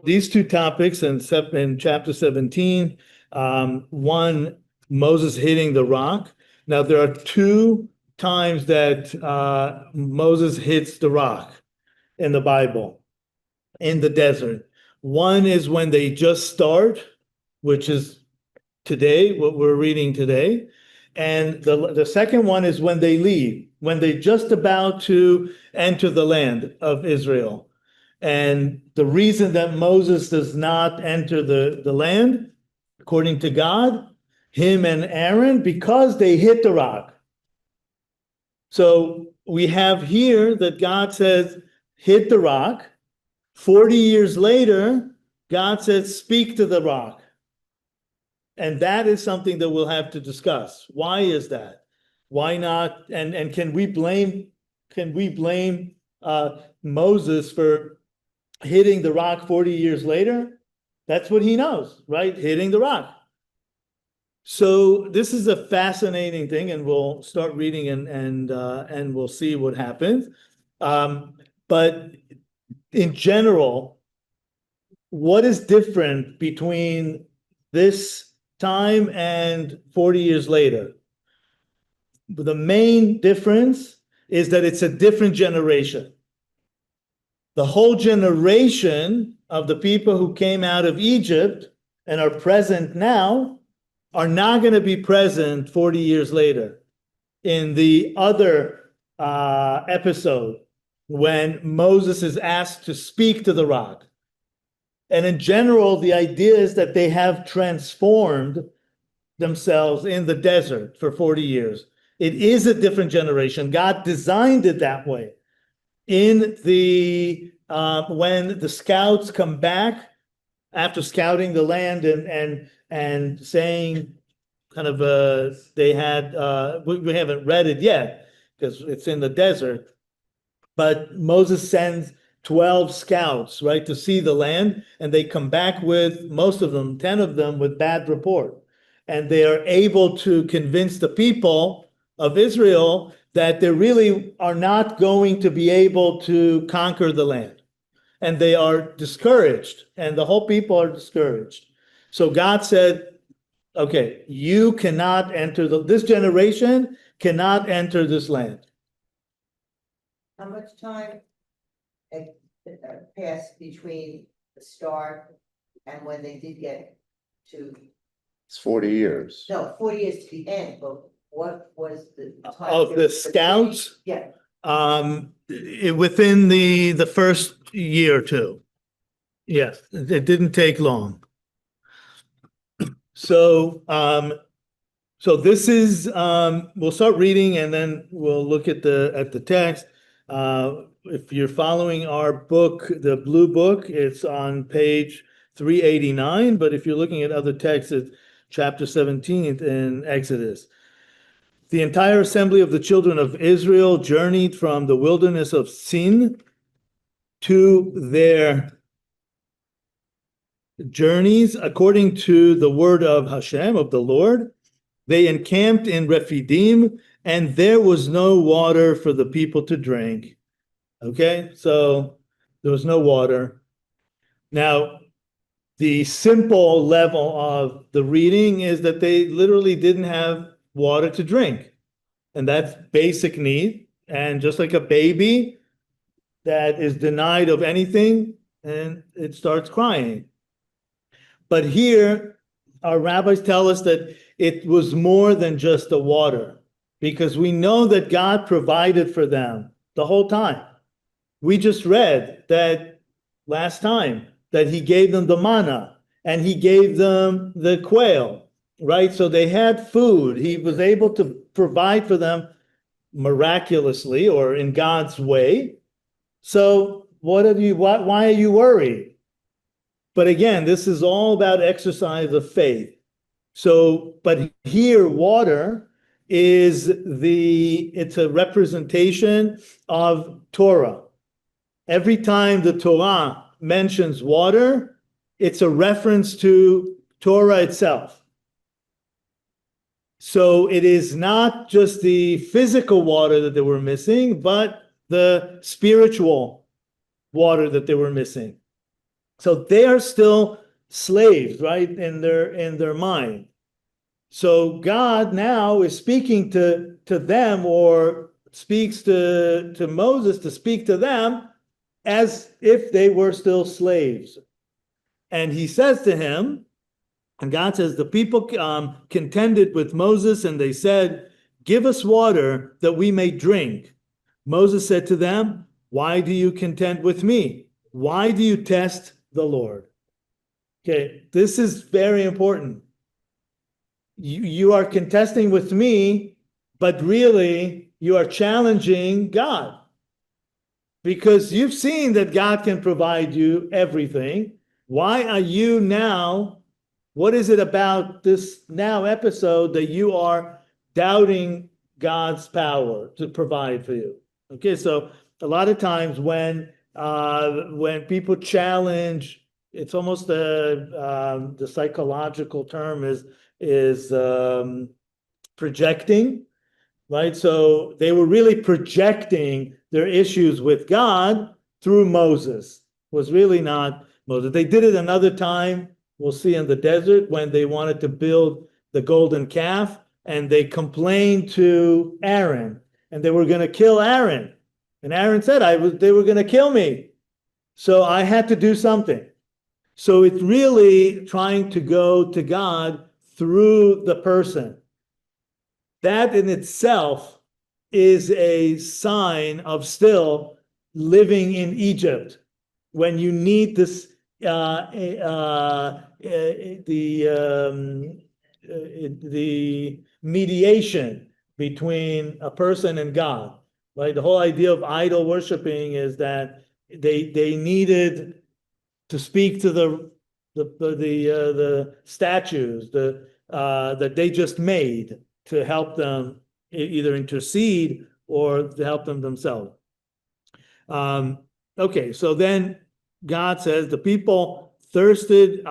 These two topics in chapter 17, one, Moses hitting the rock. Now, there are two times that Moses hits the rock in the Bible, in the desert. One is when they just start, which is today, what we're reading today. And the second one is when they leave, when they're just about to enter the land of Israel. And the reason that Moses does not enter the land, according to God, him and Aaron, because they hit the rock. So we have here that God says, hit the rock. 40 years later, God says, speak to the rock. And that is something that we'll have to discuss. Why is that? Why not? And can we blame Moses for hitting the rock 40 years later? That's what he knows, right? Hitting the rock. So this is a fascinating thing, and we'll start reading and we'll see what happens. But in general, what is different between this time and 40 years later? The main difference is that it's a different generation. The whole generation of the people who came out of Egypt and are present now are not going to be present 40 years later. In the other episode, when Moses is asked to speak to the rock. And in general, the idea is that they have transformed themselves in the desert for 40 years. It is a different generation. God designed it that way. In the when the scouts come back after scouting the land and saying kind of they had we haven't read it yet because it's in the desert, but Moses sends 12 scouts, right, to see the land, and they come back with, most of them, 10 of them, with bad report. And they are able to convince the people of Israel that they really are not going to be able to conquer the land. And they are discouraged, and the whole people are discouraged. So God said, okay, you cannot enter, this generation cannot enter this land. How much time passed between the start and when they did get to? It's 40 years. No, 40 years to the end, but what was the time? Of the scouts? Yeah. Within the first year or two. Yes, it didn't take long. So this is we'll start reading and then we'll look at the text. If you're following our book, the blue book, it's on page 389. But if you're looking at other texts, it's chapter 17 in Exodus. The entire assembly of the children of Israel journeyed from the wilderness of Sin to their journeys according to the word of Hashem, of the Lord. They encamped in Rephidim, and there was no water for the people to drink. Okay, so there was no water. Now, the simple level of the reading is that they literally didn't have water to drink. And that's basic need. And just like a baby that is denied of anything, and it starts crying. But here, our rabbis tell us that it was more than just the water, because we know that God provided for them the whole time. We just read that last time that he gave them the manna and he gave them the quail, right? So they had food. He was able to provide for them miraculously or in God's way. So why are you worried? But again, this is all about exercise of faith. So, but here water it's a representation of Torah. Every time the Torah mentions water, it's a reference to Torah itself. So it is not just the physical water that they were missing, but the spiritual water that they were missing. So they are still slaves, right, in their mind. So God now is speaking to them, or speaks to Moses to speak to them as if they were still slaves. And he says to him, and God says, the people contended with Moses, and they said, "Give us water that we may drink." Moses said to them, "Why do you contend with me? Why do you test the Lord?" Okay, this is very important. You are contesting with me, but really you are challenging God. Because you've seen that God can provide you everything. Why are you now, what is it about this now episode that you are doubting God's power to provide for you? Okay, so a lot of times when people challenge, it's almost the psychological term is projecting, right? So they were really projecting their issues with God through Moses. It was really not Moses. They did it another time, we'll see, in the desert, when they wanted to build the golden calf, and they complained to Aaron, and they were going to kill Aaron. And Aaron said, they were going to kill me. So I had to do something. So it's really trying to go to God through the person. That in itself is a sign of still living in Egypt, when you need this the mediation between a person and God. Right? The whole idea of idol worshiping is that they needed to speak to the statues that they just made, to help them either intercede or to help them themselves. Okay, so then God says the people thirsted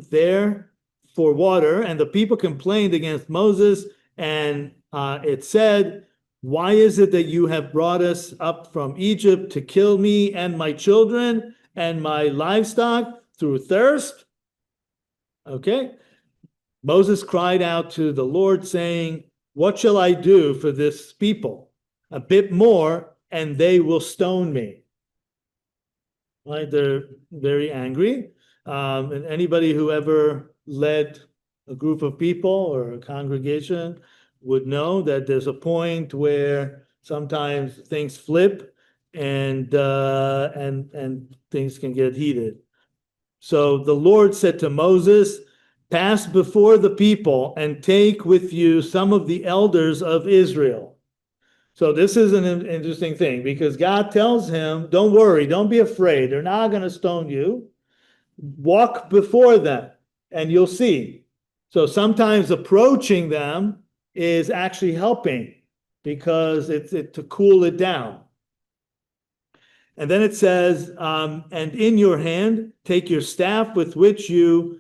there for water, and the people complained against Moses, and it said, "Why is it that you have brought us up from Egypt to kill me and my children and my livestock through thirst?" Okay. Moses cried out to the Lord, saying, "What shall I do for this people? A bit more, and they will stone me." Right? They're very angry. And anybody who ever led a group of people or a congregation would know that there's a point where sometimes things flip, and things can get heated. So the Lord said to Moses, "Pass before the people and take with you some of the elders of Israel." So this is an interesting thing, because God tells him, don't worry, don't be afraid. They're not going to stone you. Walk before them and you'll see. So sometimes approaching them is actually helping, because it's to cool it down. And then it says, "And in your hand take your staff with which you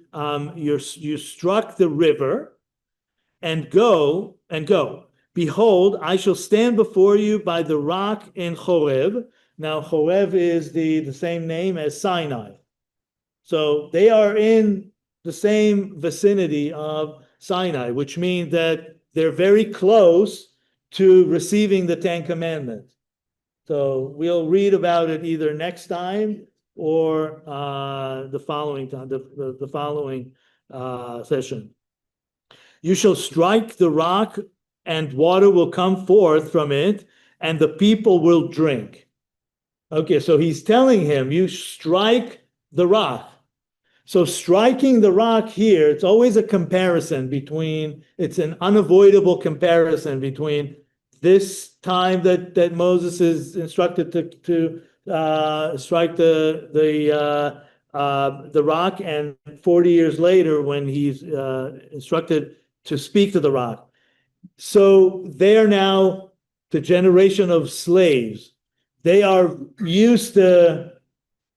struck the river, and go. Behold, I shall stand before you by the rock in Horeb." Now, Horeb is the same name as Sinai. So they are in the same vicinity of Sinai, which means that they're very close to receiving the Ten Commandments. So we'll read about it either next time or the following time, the following session. "You shall strike the rock, and water will come forth from it, and the people will drink." Okay, so he's telling him, you strike the rock. So striking the rock here, it's always a comparison between, it's an unavoidable comparison between this time that Moses is instructed to strike the rock, and 40 years later when he's instructed to speak to the rock. So they are now the generation of slaves. They are used to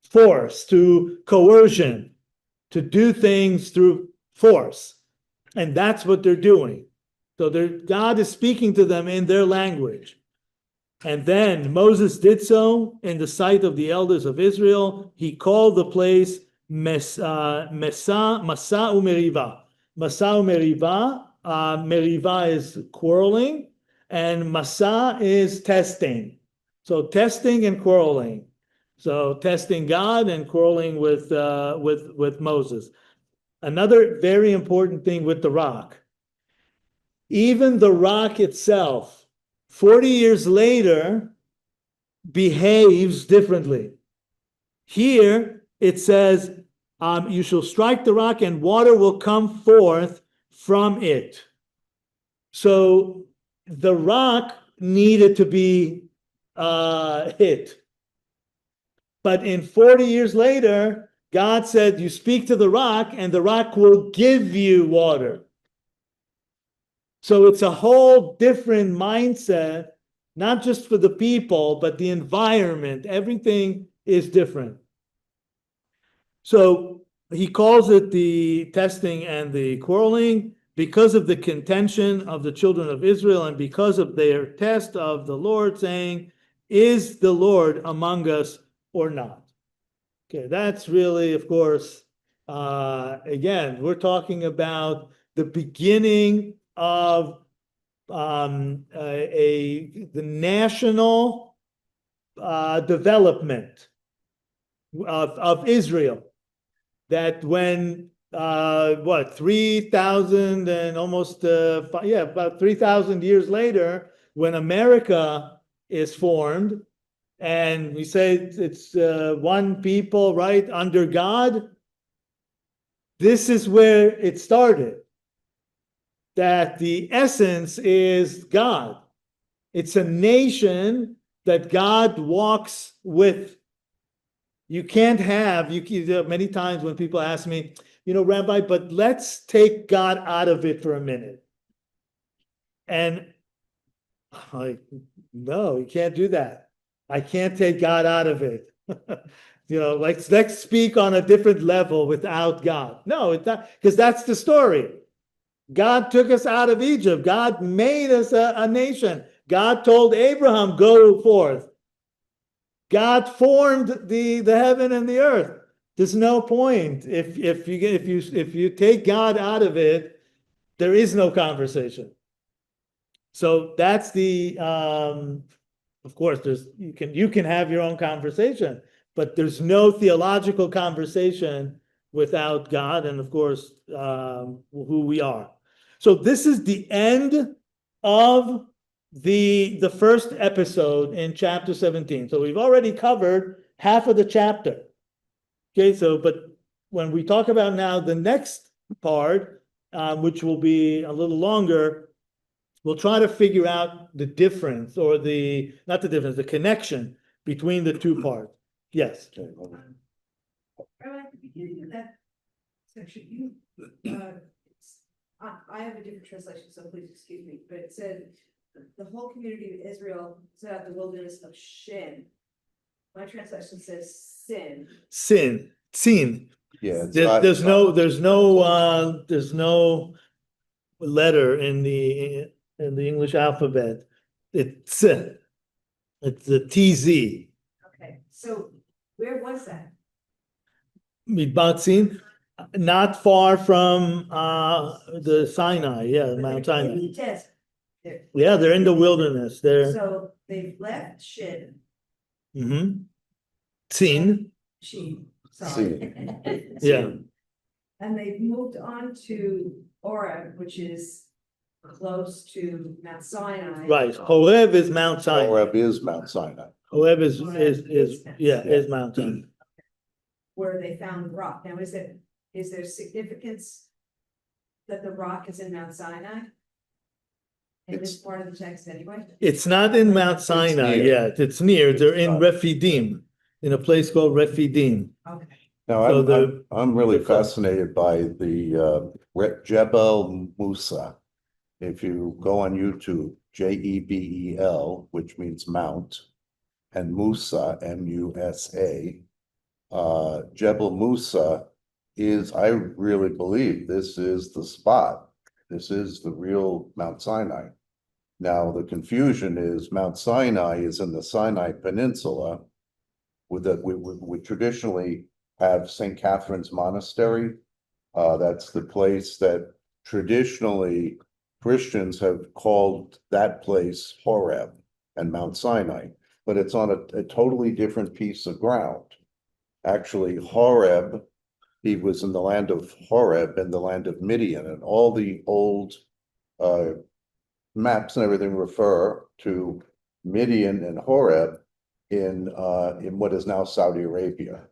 force, to coercion, to do things through force. And that's what they're doing. So God is speaking to them in their language. And then Moses did so in the sight of the elders of Israel. He called the place Masa Umeriva. Masa Umeriva, Meriva is quarreling, and Masa is testing. So testing and quarreling. So testing God and quarreling with Moses. Another very important thing with the rock. Even the rock itself, 40 years later, behaves differently. Here it says, you shall strike the rock and water will come forth from it. So the rock needed to be hit. But in 40 years later, God said, you speak to the rock and the rock will give you water. So it's a whole different mindset, not just for the people, but the environment. Everything is different. So he calls it the testing and the quarreling because of the contention of the children of Israel and because of their test of the Lord, saying, is the Lord among us or not? Okay, that's really, of course, again, we're talking about the beginning of the national development of Israel. That when 3,000 and almost about 3,000 years later, when America is formed, and we say it's one people, right, under God, this is where it started. That the essence is God. It's a nation that God walks with. You can't have, many times when people ask me, Rabbi, but let's take God out of it for a minute. And I'm like, no, you can't do that. I can't take God out of it. Let's speak on a different level without God. No, it's not, because that's the story. God took us out of Egypt. God made us a nation. God told Abraham, go forth. God formed the heaven and the earth. There's no point. If you take God out of it, there is no conversation. So that's the of course you can have your own conversation, but there's no theological conversation without God and of course who we are. So this is the end of the first episode in chapter 17. So we've already covered half of the chapter. Okay, but when we talk about now the next part, which will be a little longer, we'll try to figure out the difference or the connection between the two parts. Yes. Rabbi, at the beginning of that section, I have a different translation, so please excuse me, but it said the whole community of Israel set out the wilderness of Shin. My translation says sin. Sin. Yeah. There's no letter in the English alphabet. It's the TZ. Okay, so where was that? Midbat Sin, not far from the Sinai. Yeah, Mount Sinai. In the desert. Yeah, they're in the wilderness. They're So they've left Shin. Sin. Sorry. Yeah. And they've moved on to Oreb, which is close to Mount Sinai. Right. Horeb is Mount Sinai. Horeb is Mount Sinai. Horeb is Mount Sinai. Where they found the rock. Now, is there significance that the rock is in Mount Sinai? In this part of the text anyway? It's not in Mount Sinai yet. It's near. They're in Rephidim, in a place called Rephidim. Okay. Now, I'm really fascinated by the Jebel Musa. If you go on YouTube, Jebel, which means mount, and Musa, Musa, Jebel Musa is, I really believe this is the spot. This is the real Mount Sinai. Now, the confusion is Mount Sinai is in the Sinai Peninsula. We traditionally have St. Catherine's Monastery. That's the place that traditionally Christians have called that place Horeb and Mount Sinai, but it's on a totally different piece of ground. Actually, Horeb, he was in the land of Horeb and the land of Midian, and all the old maps and everything refer to Midian and Horeb in what is now Saudi Arabia.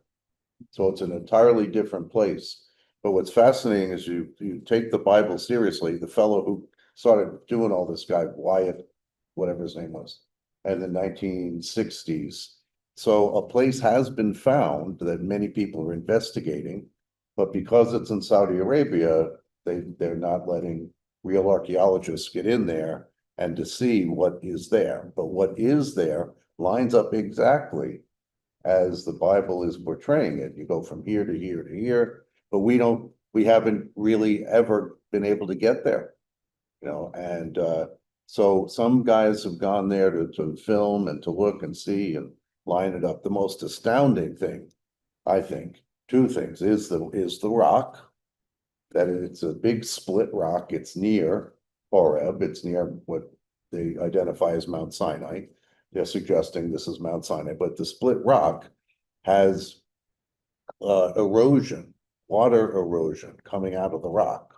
So it's an entirely different place. But what's fascinating is you take the Bible seriously. The fellow who started doing all this guy, Wyatt, whatever his name was, in the 1960s. So a place has been found that many people are investigating, but because it's in Saudi Arabia, they're not letting real archaeologists get in there and to see what is there. But what is there lines up exactly as the Bible is portraying it. You go from here to here to here, but we haven't really ever been able to get there, you know, and so some guys have gone there to film and to look and see and line it up. The most astounding thing, I think, two things, is the rock, that it's a big split rock. It's near Horeb. It's near what they identify as Mount Sinai. They're suggesting this is Mount Sinai, but the split rock has erosion, water erosion coming out of the rock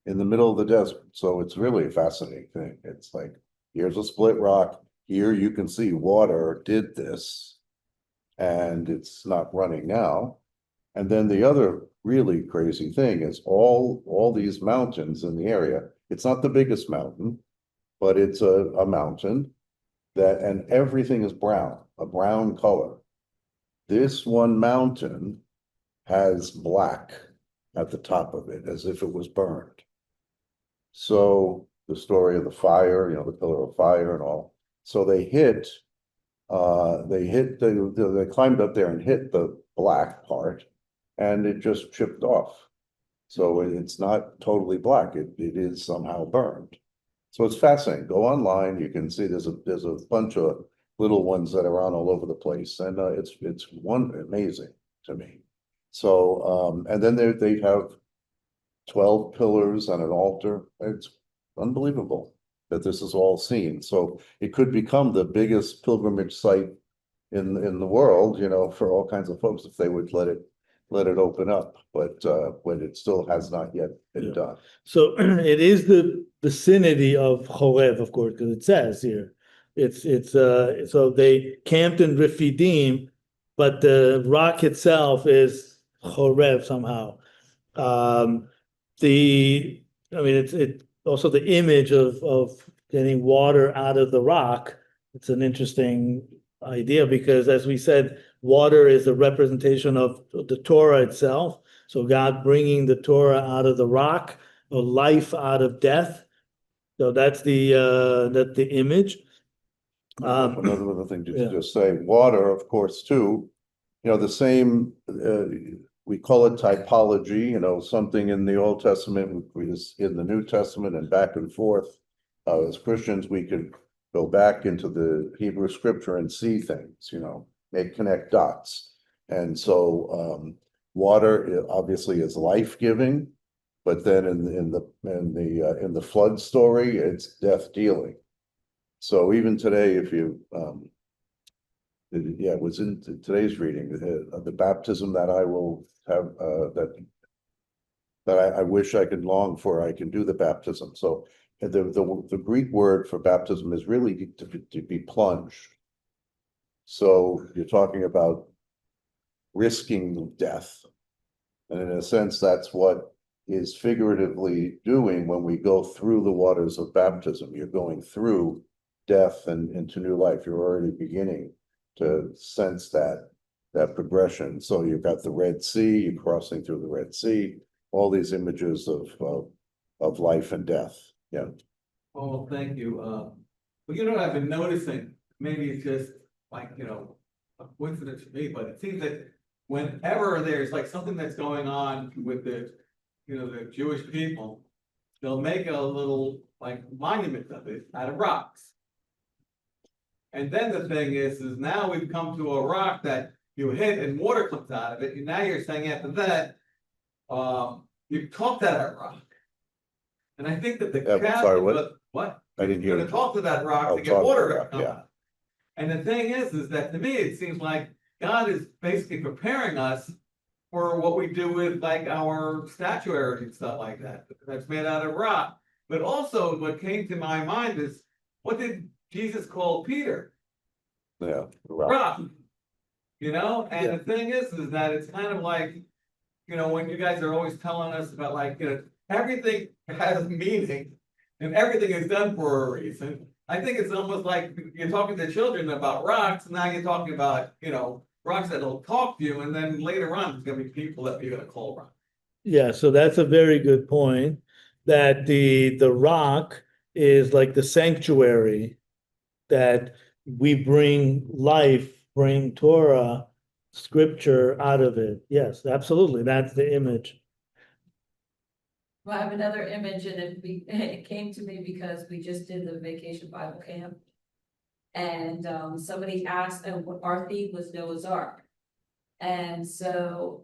in the middle of the desert. So it's really a fascinating thing. It's like, here's a split rock. Here you can see water did this, and it's not running now. And then the other really crazy thing is all these mountains in the area. It's not the biggest mountain, but it's a mountain that, and everything is brown, a brown color. This one mountain has black at the top of it, as if it was burned. So the story of the fire, you know, the pillar of fire and all. So they climbed up there and hit the black part, and it just chipped off. So it's not totally black. It is somehow burned. So it's fascinating. Go online. You can see there's a bunch of little ones that are on all over the place, and it's one amazing to me. So and then they have 12 pillars and an altar. It's unbelievable that this is all seen. So it could become the biggest pilgrimage site in the world, you know, for all kinds of folks if they would let it open up. But it still has not yet been done. So it is the vicinity of Horeb, of course, because it says here. It's so they camped in Rephidim, but the rock itself is Horeb somehow. It's also the image of getting water out of the rock. It's an interesting idea because, as we said, water is a representation of the Torah itself. So God bringing the Torah out of the rock, or life out of death. So that's the image. Another thing to just say, water, of course, too, you know, the same, we call it typology, you know, something in the Old Testament is in the New Testament and back and forth. As Christians, we could go back into the Hebrew scripture and see things, you know, connect dots. And so water obviously is life-giving, but then in the flood story, it's death dealing. So even today, if you it was in today's reading, the baptism that I will have, that I wish I could long for, I can do the baptism. So the Greek word for baptism is really to be plunged. So you're talking about risking death. And in a sense, that's what is figuratively doing when we go through the waters of baptism. You're going through death and into new life. You're already beginning to sense that progression. So you've got the Red Sea, you're crossing through the Red Sea, all these images of life and death. Yeah. Oh, thank you. Well, you know, I've been noticing, maybe it's just like, you know, a coincidence for me, but it seems that whenever there's like something that's going on with the, you know, the Jewish people, they'll make a little like monument of it out of rocks. And then the thing is now we've come to a rock that you hit and water comes out of it, and now you're saying after that, you talk to that rock. And I think that the Yeah, Catholic, sorry, what? what? I didn't You're hear. gonna talk to that rock I'll to get talk to water the to rock, come yeah. out. And the thing is that to me, it seems like God is basically preparing us for what we do with like our statuary and stuff like that, that's made out of rock. But also what came to my mind is, what did Jesus call Peter? Yeah. Right. Rock. You know, and Yeah. the thing is that it's kind of like, you know, when you guys are always telling us about like, you know, everything has meaning and everything is done for a reason. I think it's almost like you're talking to children about rocks, now you're talking about, you know, rocks that'll talk to you, and then later on, there's gonna be people that you're gonna call rock. Yeah, so that's a very good point, that the rock is like the sanctuary that we bring life, bring Torah, scripture out of it. Yes, absolutely. That's the image. Well, I have another image, and it came to me because we just did the vacation Bible camp. And somebody asked, and our theme was Noah's Ark. And so,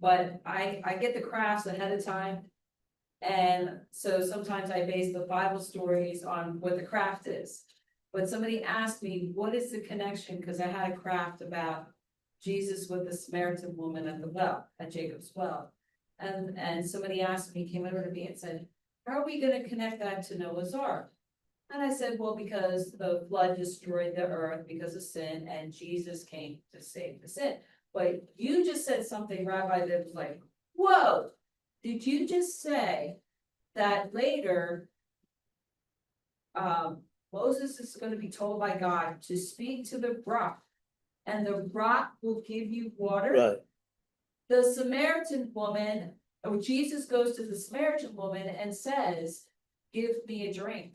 but I get the crafts ahead of time. And so sometimes I base the Bible stories on what the craft is. But somebody asked me, what is the connection? Because I had a craft about Jesus with the Samaritan woman at the well, at Jacob's well. And somebody asked me, came over to me and said, how are we going to connect that to Noah's Ark? And I said, well, because the flood destroyed the earth because of sin, and Jesus came to save the sin. But you just said something, Rabbi, that was like, whoa, did you just say that later Moses is going to be told by God to speak to the rock, and the rock will give you water? Right. The Samaritan woman, or Jesus goes to the Samaritan woman and says, give me a drink.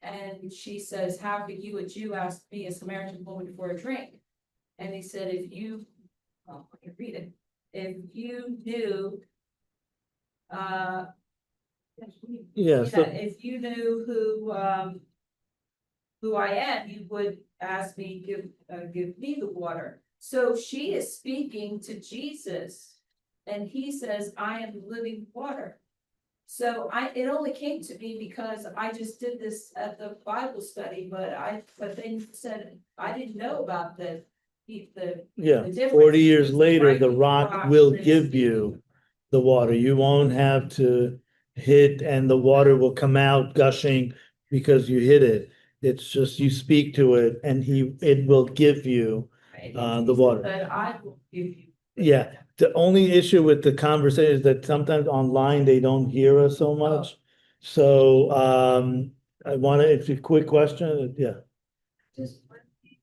And she says, how could you, a Jew, ask me, a Samaritan woman, for a drink? And he said, if you, oh, I can read it. If you knew, Yeah, so if you knew who I am, you would ask me, give me the water. So she is speaking to Jesus, and he says, I am living water. So it only came to me because I just did this at the Bible study, but they said, I didn't know about the yeah, difference 40 years between later, the striking rock and will then give speaking. you the water. You won't have to hit and the water will come out gushing because you hit it. It's just you speak to it and it will give you Right? the water. But I will give you. Yeah, the only issue with the conversation is that sometimes online they don't hear us so much. So I want to, it's a quick question. Yeah. Just one thing.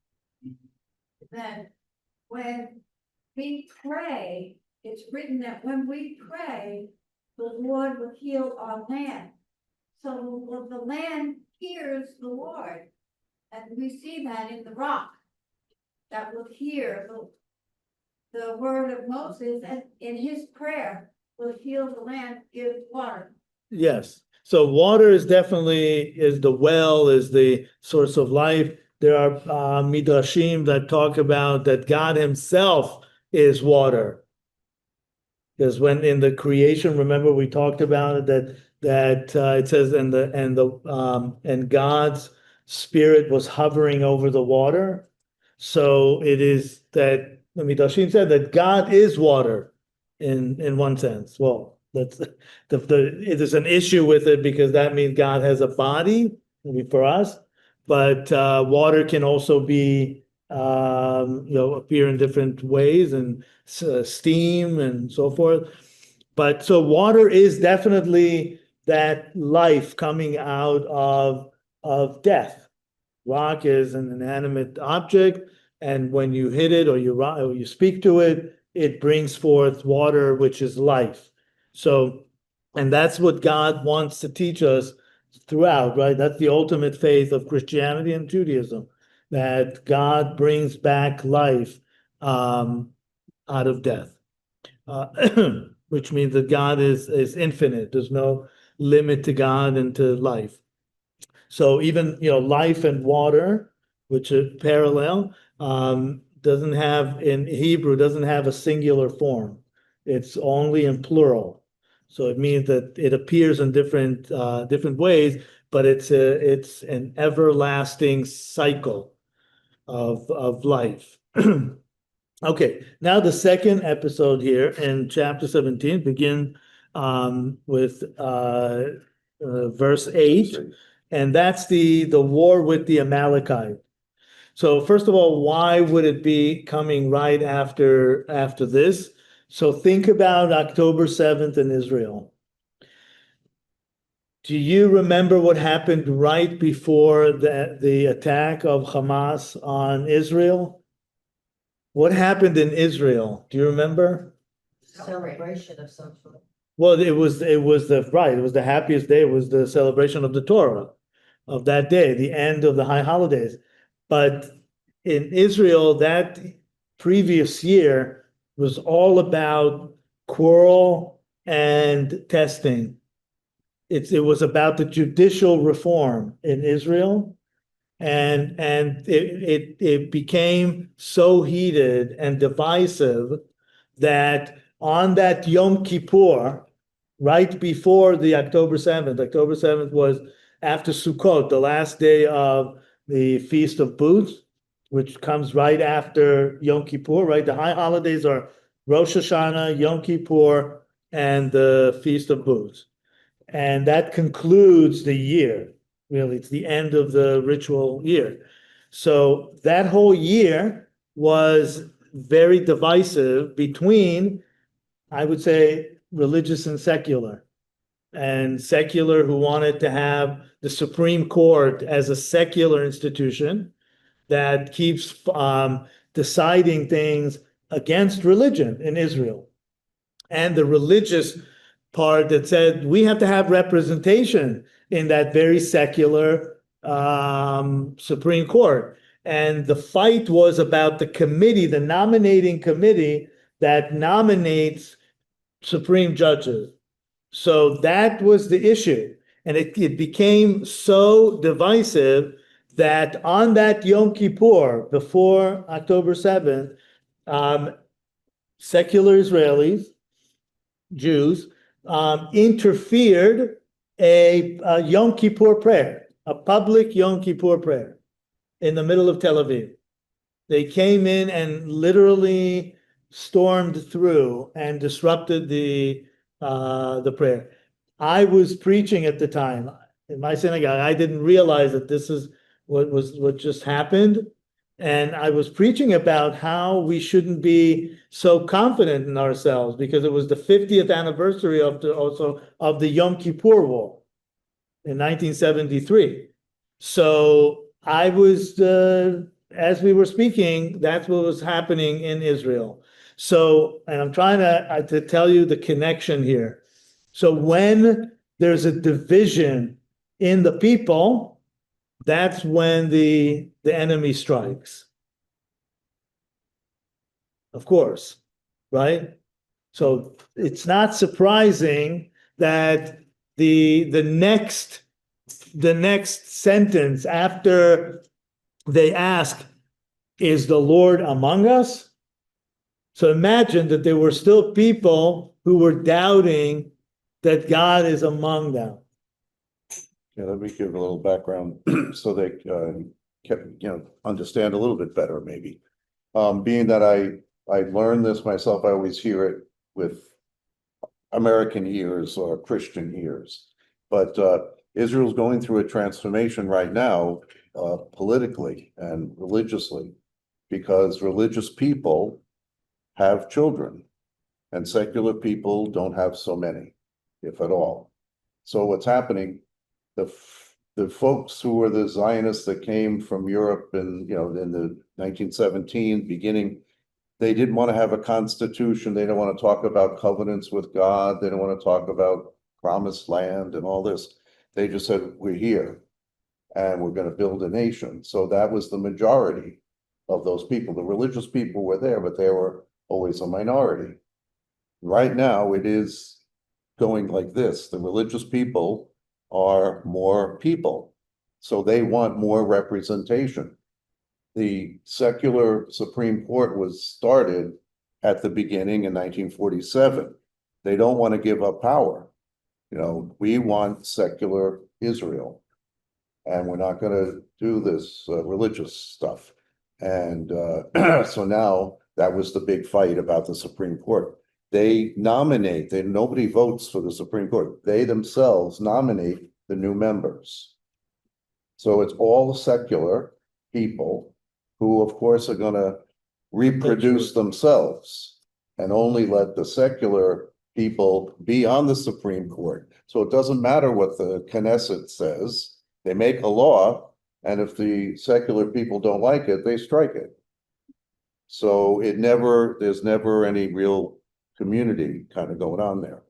That when we pray, it's written that when we pray, the Lord will heal our land. So the land hears the Lord. And we see that in the rock that will hear the word of Moses, and in his prayer will heal the land, give water. Yes. So water is the well, is the source of life. There are midrashim that talk about that God himself is water. Because when in the creation, remember we talked about it, that it says and God's spirit was hovering over the water. So it is that the midrashim said that God is water in one sense. Well, that's it is an issue with it because that means God has a body, maybe for us, but water can also be appear in different ways, and steam and so forth. But so water is definitely that life coming out of death. Rock is an inanimate object, and when you hit it or you speak to it, it brings forth water, which is life. So, and that's what God wants to teach us throughout, right? That's the ultimate faith of Christianity and Judaism, that God brings back life out of death, which means that God is infinite. There's no limit to God and to life. So even, life and water, which are parallel, doesn't have, in Hebrew, doesn't have a singular form. It's only in plural. So it means that it appears in different ways, but it's an everlasting cycle of life. Okay, now the second episode here in chapter 17 begin with verse 8, and that's the war with the Amalekite. So first of all, why would it be coming right after this? So think about October 7th in Israel. Do you remember what happened right before the attack of Hamas on Israel? What happened in Israel? Do you remember? Celebration of some sort. Well, it was the happiest day. It was the celebration of the Torah of that day, the end of the high holidays. But in Israel, that previous year was all about quarrel and testing. It was about the judicial reform in Israel, and it became so heated and divisive that on that Yom Kippur, right before the October 7th was after Sukkot, the last day of the Feast of Booths, which comes right after Yom Kippur, right? The high holidays are Rosh Hashanah, Yom Kippur, and the Feast of Booths. And that concludes the year. Really, it's the end of the ritual year. So that whole year was very divisive between, I would say, religious and secular. And secular who wanted to have the Supreme Court as a secular institution that keeps deciding things against religion in Israel. And the religious part that said we have to have representation in that very secular Supreme Court. And the fight was about the committee, the nominating committee that nominates Supreme judges. So that was the issue. And it became so divisive that on that Yom Kippur, before October 7th, secular Israelis, Jews, interfered a Yom Kippur prayer, a public Yom Kippur prayer in the middle of Tel Aviv. They came in and literally stormed through and disrupted the prayer. I was preaching at the time in my synagogue. I didn't realize that this is what just happened. And I was preaching about how we shouldn't be so confident in ourselves because it was the 50th anniversary of the Yom Kippur War in 1973. So I was, as we were speaking, that's what was happening in Israel. So, and I'm trying to tell you the connection here. So when there's a division in the people, that's when the enemy strikes. Of course, right? So it's not surprising that the next sentence after they ask, is the Lord among us? So imagine that there were still people who were doubting that God is among them. Yeah, let me give a little background so they can understand a little bit better, maybe. Being that I learned this myself, I always hear it with American ears or Christian ears. But Israel's going through a transformation right now, politically and religiously, because religious people have children and secular people don't have so many, if at all. So what's happening, the folks who were the Zionists that came from Europe in the 1917 beginning, they didn't want to have a constitution. They don't want to talk about covenants with God. They don't want to talk about promised land and all this. They just said, we're here and we're going to build a nation. So that was the majority of those people. The religious people were there, but they were always a minority. Right now, it is going like this. The religious people are more people, so they want more representation. The secular Supreme Court was started at the beginning in 1947. They don't want to give up power. You know, we want secular Israel, and we're not going to do this religious stuff. And so now that was the big fight about the Supreme Court. They nominate, nobody votes for the Supreme Court. They themselves nominate the new members. So it's all secular people who, of course, are going to reproduce themselves and only let the secular people be on the Supreme Court. So it doesn't matter what the Knesset says. They make a law, and if the secular people don't like it, they strike it. So there's never any real community kind of going on there.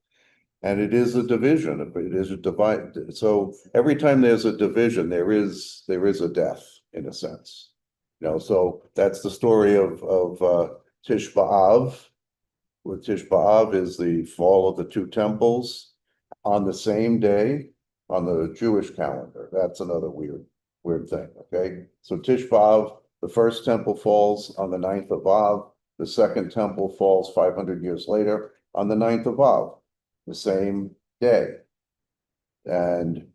And it is a division, it is a divide. So every time there's a division, there is a death, in a sense. You know, so that's the story of Tish B'Av. Where Tish B'Av is the fall of the two temples on the same day on the Jewish calendar. That's another weird thing, okay? So Tish B'Av, the first temple falls on the 9th of Av. The second temple falls 500 years later on the 9th of Av, the same day. And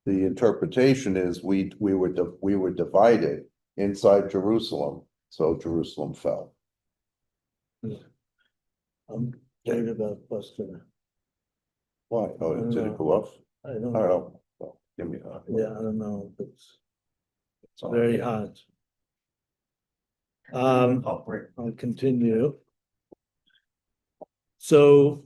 the interpretation is we were divided inside Jerusalem, so Jerusalem fell. I'm worried about Buster. Why? Oh, did it go off? I I don't don't know. know. Well, give me that. Yeah, I don't know. It's It's on. very hot. Oh, great. I'll continue. So,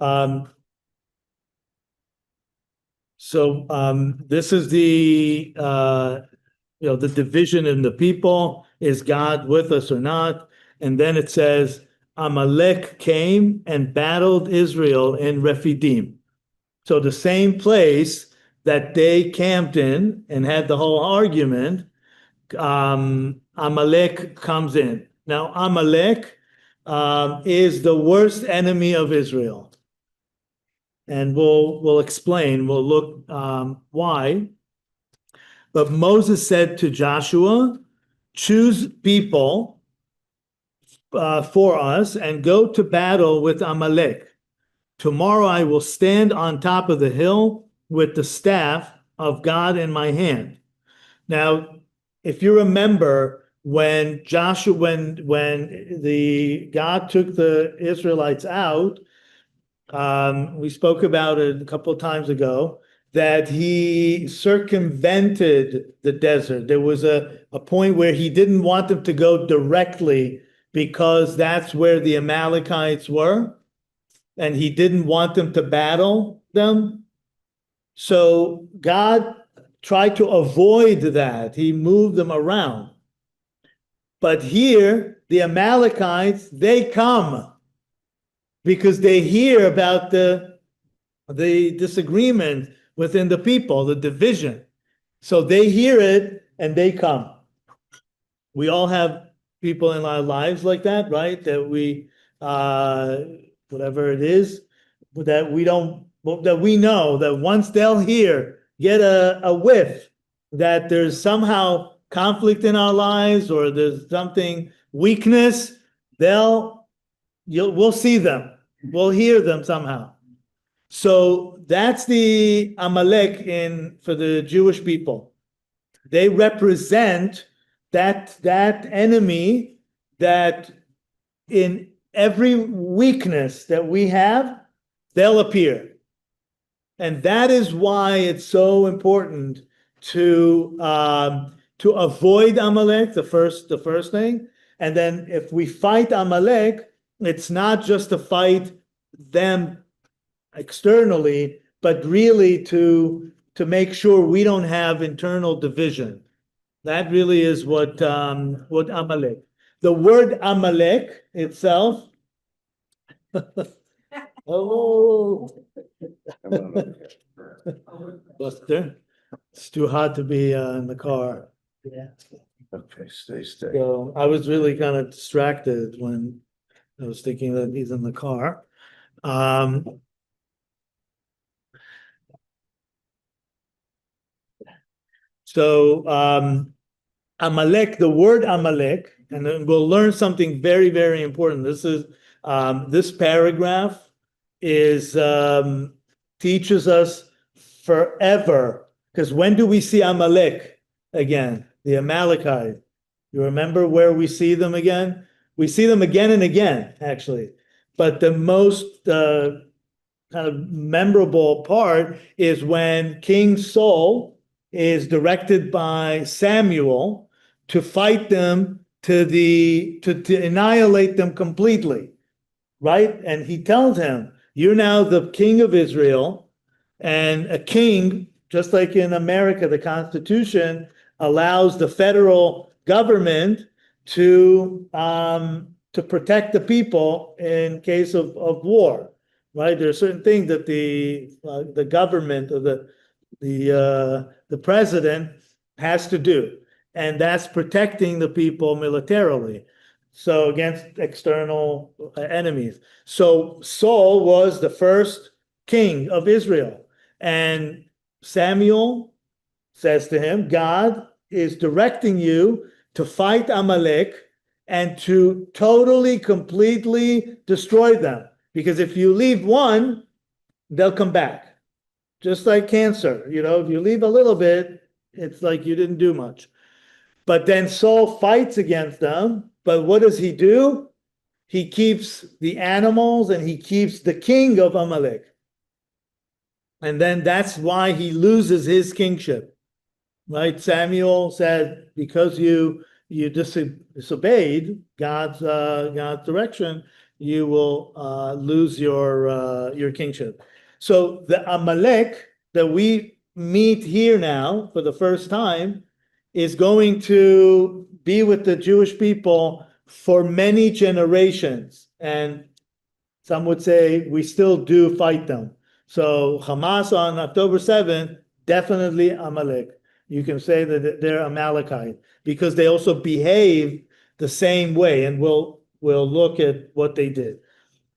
this is the, the division in the people. Is God with us or not? And then it says, Amalek came and battled Israel in Rephidim. So the same place that they camped in and had the whole argument, Amalek comes in. Now, Amalek is the worst enemy of Israel. And we'll explain, we'll look why. But Moses said to Joshua, choose people for us and go to battle with Amalek. Tomorrow I will stand on top of the hill with the staff of God in my hand. Now, if you remember when Joshua, when the God took the Israelites out, we spoke about it a couple of times ago, that he circumvented the desert. There was a point where he didn't want them to go directly because that's where the Amalekites were, and he didn't want them to battle them. So God tried to avoid that. He moved them around. But here, the Amalekites, they come because they hear about the disagreement within the people, the division. So they hear it and they come. We all have people in our lives like that, right? That we, whatever it is, that we know that once they'll get a whiff that there's somehow conflict in our lives or there's something weakness, we'll see them, we'll hear them somehow. So that's the Amalek for the Jewish people. They represent that enemy that in every weakness that we have, they'll appear. And that is why it's so important to avoid Amalek, the first thing. And then if we fight Amalek, it's not just to fight them externally, but really to make sure we don't have internal division. That really is what Amalek. The word Amalek itself. Hello, Buster. It's too hot to be in the car. Yeah. Okay, stay. So I was really kind of distracted when I was thinking that he's in the car. So Amalek, the word Amalek, and then we'll learn something very, very important. This is this paragraph is teaches us forever. Because when do we see Amalek again? The Amalekite. You remember where we see them again? We see them again and again, actually. But the most kind of memorable part is when King Saul is directed by Samuel to fight them to annihilate them completely, right? And he tells him, "You're now the king of Israel," and a king, just like in America, the Constitution allows the federal government to protect the people in case of war, right? There are certain things that the government or the president has to do, and that's protecting the people militarily, so against external enemies. So Saul was the first king of Israel, and Samuel says to him, God is directing you to fight Amalek and to totally, completely destroy them. Because if you leave one, they'll come back. Just like cancer, if you leave a little bit, it's like you didn't do much. But then Saul fights against them. But what does he do? He keeps the animals and he keeps the king of Amalek. And then that's why he loses his kingship, right? Samuel said, because you disobeyed God's direction, you will lose your kingship. So the Amalek that we meet here now for the first time is going to be with the Jewish people for many generations. And some would say we still do fight them. So Hamas on October 7th, definitely Amalek. You can say that they're Amalekite because they also behave the same way. And we'll look at what they did.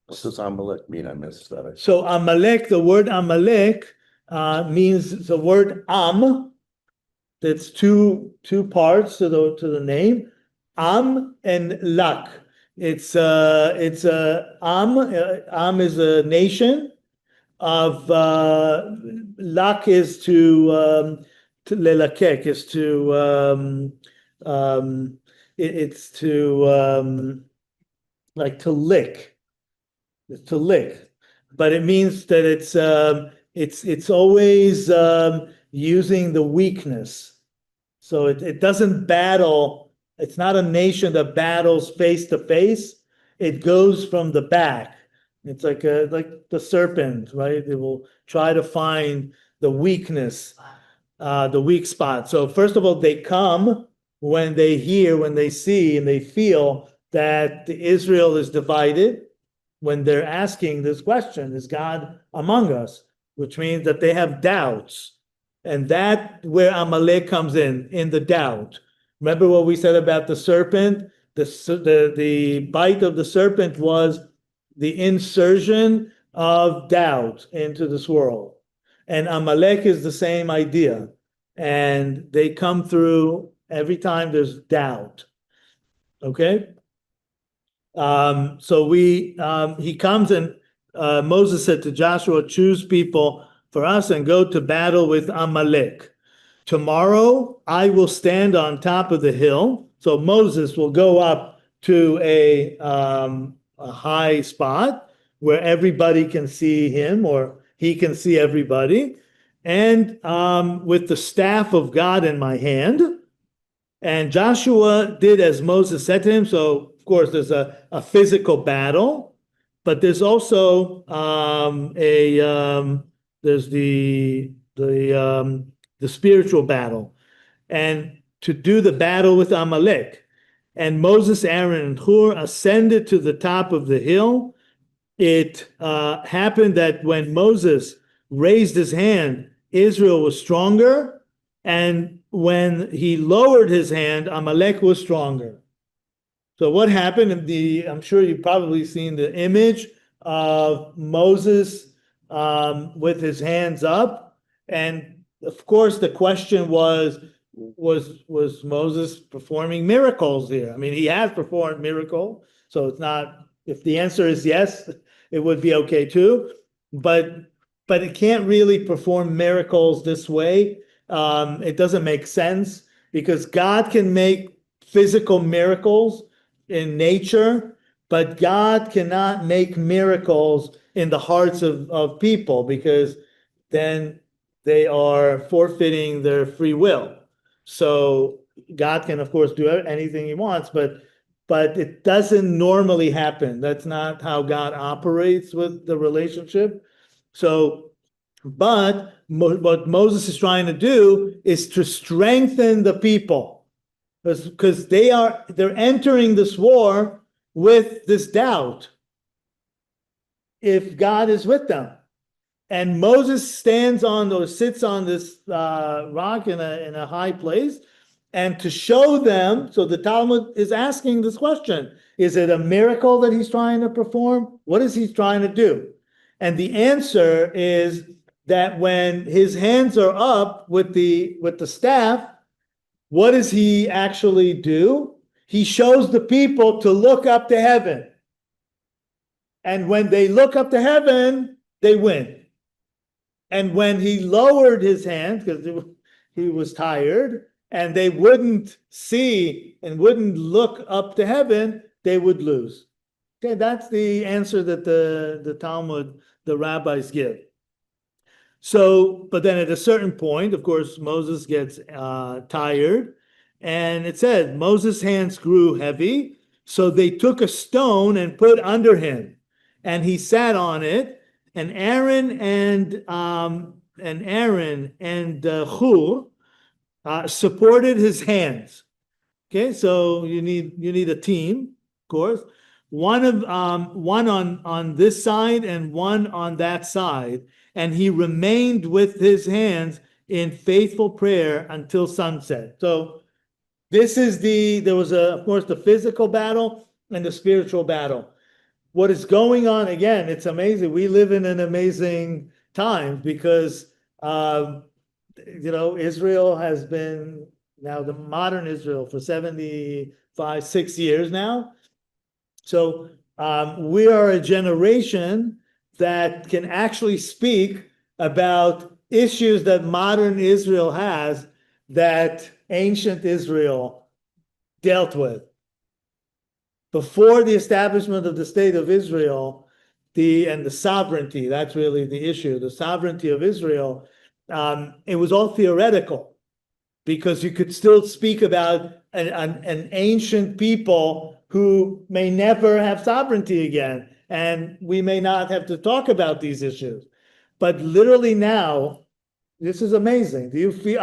What does Amalek mean? I missed that. So Amalek, the word Amalek means the word Am. That's two parts to the name, Am and Lak. It's Am. Am is a nation. Of Lak is to lelakek is to it's to like to lick. It's to lick, but it means that it's always using the weakness. So it doesn't battle. It's not a nation that battles face to face. It goes from the back. It's like the serpent, right? It will try to find the weakness, the weak spot. So first of all, they come when they hear, when they see, and they feel that Israel is divided. When they're asking this question, is God among us? Which means that they have doubts. And that where Amalek comes in the doubt. Remember what we said about the serpent? The bite of the serpent was the insertion of doubt into this world. And Amalek is the same idea. And they come through every time there's doubt. Okay? So he comes and Moses said to Joshua, choose people for us and go to battle with Amalek. Tomorrow I will stand on top of the hill. So Moses will go up to a high spot where everybody can see him or he can see everybody. And with the staff of God in my hand. And Joshua did as Moses said to him. So, of course, there's a physical battle, but there's also there's the spiritual battle, and to do the battle with Amalek. And Moses, Aaron, and Hur ascended to the top of the hill. It happened that when Moses raised his hand, Israel was stronger, and when he lowered his hand, Amalek was stronger. So what happened? I'm sure you've probably seen the image of Moses with his hands up. And of course, the question was, was Moses performing miracles here? I mean, he has performed miracle, so it's not, if the answer is yes, it would be okay too. But it can't really perform miracles this way. It doesn't make sense because God can make physical miracles in nature, but God cannot make miracles in the hearts of people because then they are forfeiting their free will. So God can, of course, do anything he wants, but it doesn't normally happen. That's not how God operates with the relationship. So, but what Moses is trying to do is to strengthen the people because they're entering this war with this doubt if God is with them. And Moses stands on or sits on this rock in a high place, and to show them, so the Talmud is asking this question: is it a miracle that he's trying to perform? What is he trying to do? And the answer is that when his hands are up with the staff, what does he actually do? He shows the people to look up to heaven. And when they look up to heaven, they win. And when he lowered his hands, because he was tired, and they wouldn't see and wouldn't look up to heaven, they would lose. Okay, that's the answer that the Talmud, the rabbis give. So, but then at a certain point, of course, Moses gets tired, and it said Moses' hands grew heavy, so they took a stone and put under him, and he sat on it. And Aaron and Hur supported his hands. Okay, so you need a team, of course. One on this side and one on that side, and he remained with his hands in faithful prayer until sunset. So there was of course the physical battle and the spiritual battle. What is going on, again, it's amazing. We live in an amazing time because Israel has been now the modern Israel for 6 years now. So we are a generation that can actually speak about issues that modern Israel has that ancient Israel dealt with. Before the establishment of the state of Israel, the sovereignty, that's really the issue, the sovereignty of Israel, it was all theoretical because you could still speak about an ancient people who may never have sovereignty again, and we may not have to talk about these issues. But literally now, this is amazing. Do you feel,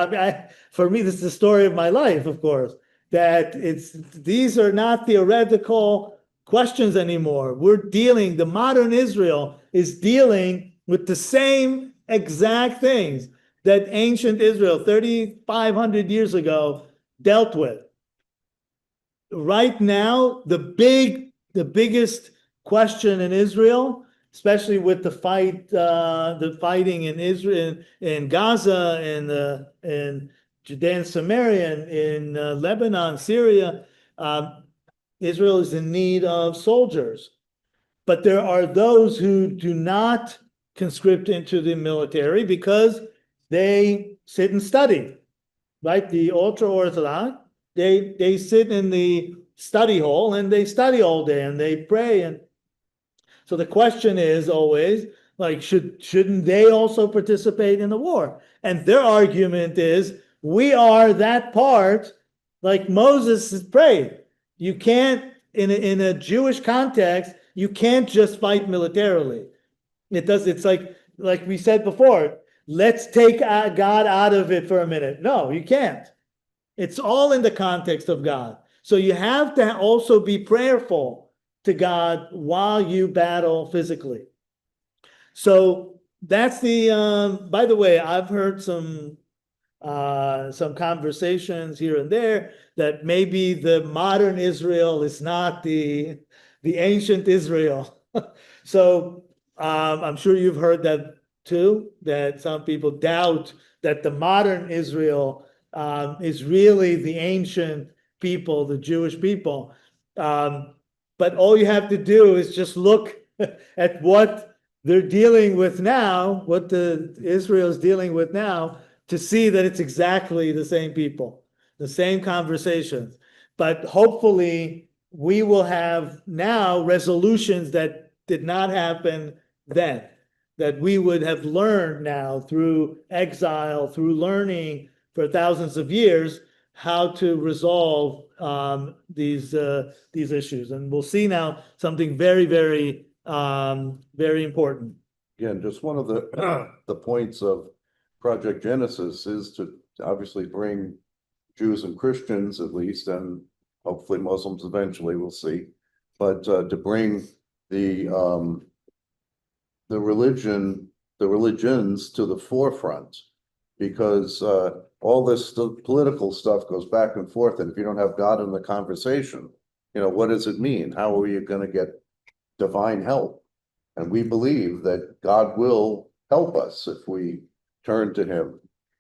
for me, this is the story of my life, of course, that these are not theoretical questions anymore. The modern Israel is dealing with the same exact things that ancient Israel 3,500 years ago dealt with. Right now, the biggest question in Israel, especially with the fighting in Israel, in Gaza, in Judea and Samaria, and in Lebanon, Syria, Israel is in need of soldiers. But there are those who do not conscript into the military because they sit and study, right? The ultra-Orthodox, they sit in the study hall and they study all day and they pray. And so the question is always, like, shouldn't they also participate in the war? And their argument is, we are that part, like Moses has prayed. You can't, in a Jewish context, you can't just fight militarily. It's like we said before, let's take God out of it for a minute. No, you can't. It's all in the context of God. So you have to also be prayerful to God while you battle physically. So that's by the way, I've heard some conversations here and there that maybe the modern Israel is not the ancient Israel. So I'm sure you've heard that too, that some people doubt that the modern Israel is really the ancient people, the Jewish people. But all you have to do is just look at what they're dealing with now, what the Israel is dealing with now, to see that it's exactly the same people, the same conversations. But hopefully, we will have now resolutions that did not happen then, that we would have learned now through exile, through learning for thousands of years, how to resolve these issues. And we'll see now something very, very, very important. Again, just one of the points of Project Genesis is to obviously bring Jews and Christians at least, and hopefully Muslims eventually, we'll see, but to bring the religions to the forefront, because all this political stuff goes back and forth, and if you don't have God in the conversation, what does it mean? How are you going to get divine help? And we believe that God will help us if we turn to him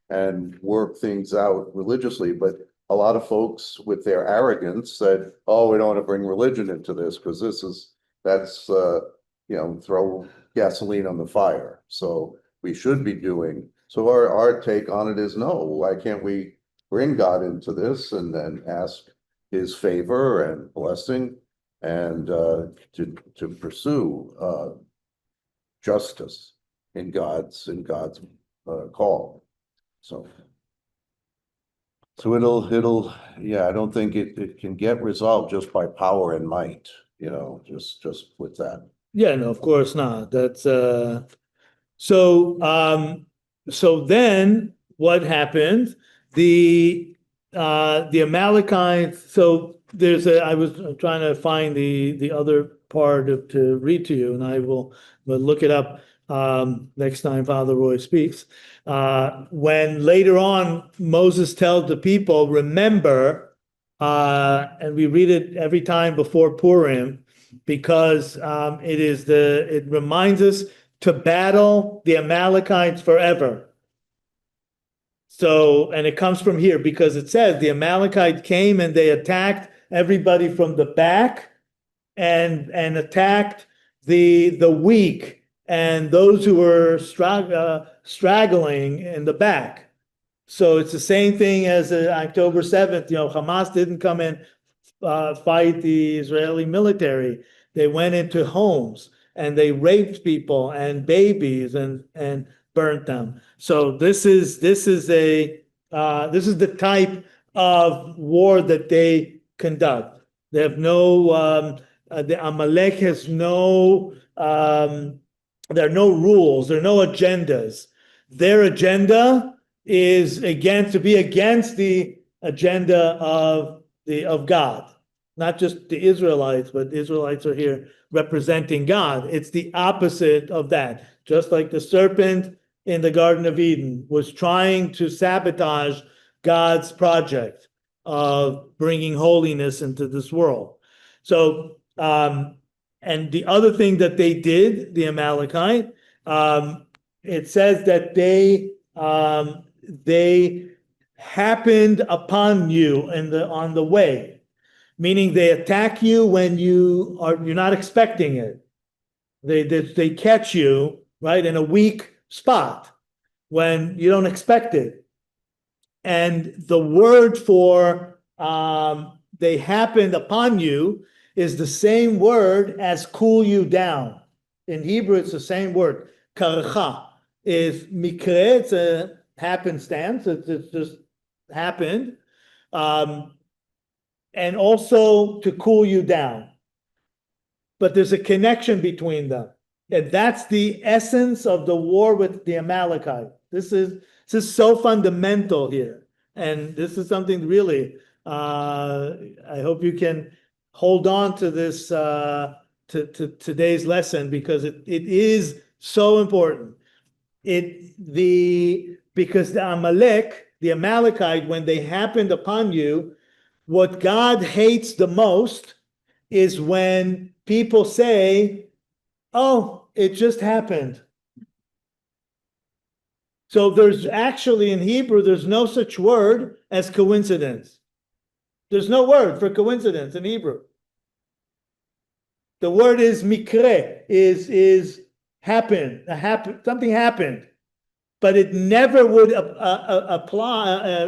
and work things out religiously. But a lot of folks with their arrogance said, oh, we don't want to bring religion into this because that's throw gasoline on the fire. So we should be doing. So our take on it is no, why can't we bring God into this and then ask his favor and blessing and to pursue justice in God's call. So yeah, I don't think it can get resolved just by power and might, just with that. Yeah, no, of course not. That's so then what happened? The Amalekites, so I was trying to find the other part to read to you, and I will look it up next time Father Roy speaks. When later on Moses tells the people, remember, and we read it every time before Purim, because it reminds us to battle the Amalekites forever. So, and it comes from here because it says the Amalekites came and they attacked everybody from the back and attacked the weak and those who were straggling in the back. So it's the same thing as October 7th. Hamas didn't come and fight the Israeli military. They went into homes and they raped people and babies and burnt them. So this is the type of war that they conduct. They have no the Amalek has no there are no rules, there are no agendas. Their agenda is to be against the agenda of God, not just the Israelites, but the Israelites are here representing God. It's the opposite of that. Just like the serpent in the Garden of Eden was trying to sabotage God's project of bringing holiness into this world. So, and the other thing that they did, the Amalekite, it says that they happened upon you on the way, meaning they attack you when you're not expecting it. They catch you right in a weak spot when you don't expect it. And the word for they happened upon you is the same word as cool you down. In Hebrew, it's the same word. Karcha is mikre, it's a happenstance, it's just happened. And also to cool you down. But there's a connection between them. And that's the essence of the war with the Amalekite. This is so fundamental here. And this is something really, I hope you can hold on to this, to today's lesson, because it is so important. Because the Amalekite, when they happened upon you, what God hates the most is when people say, oh, it just happened. So there's actually in Hebrew, there's no such word as coincidence. There's no word for coincidence in Hebrew. The word is mikre, is happen, something happened. But it never would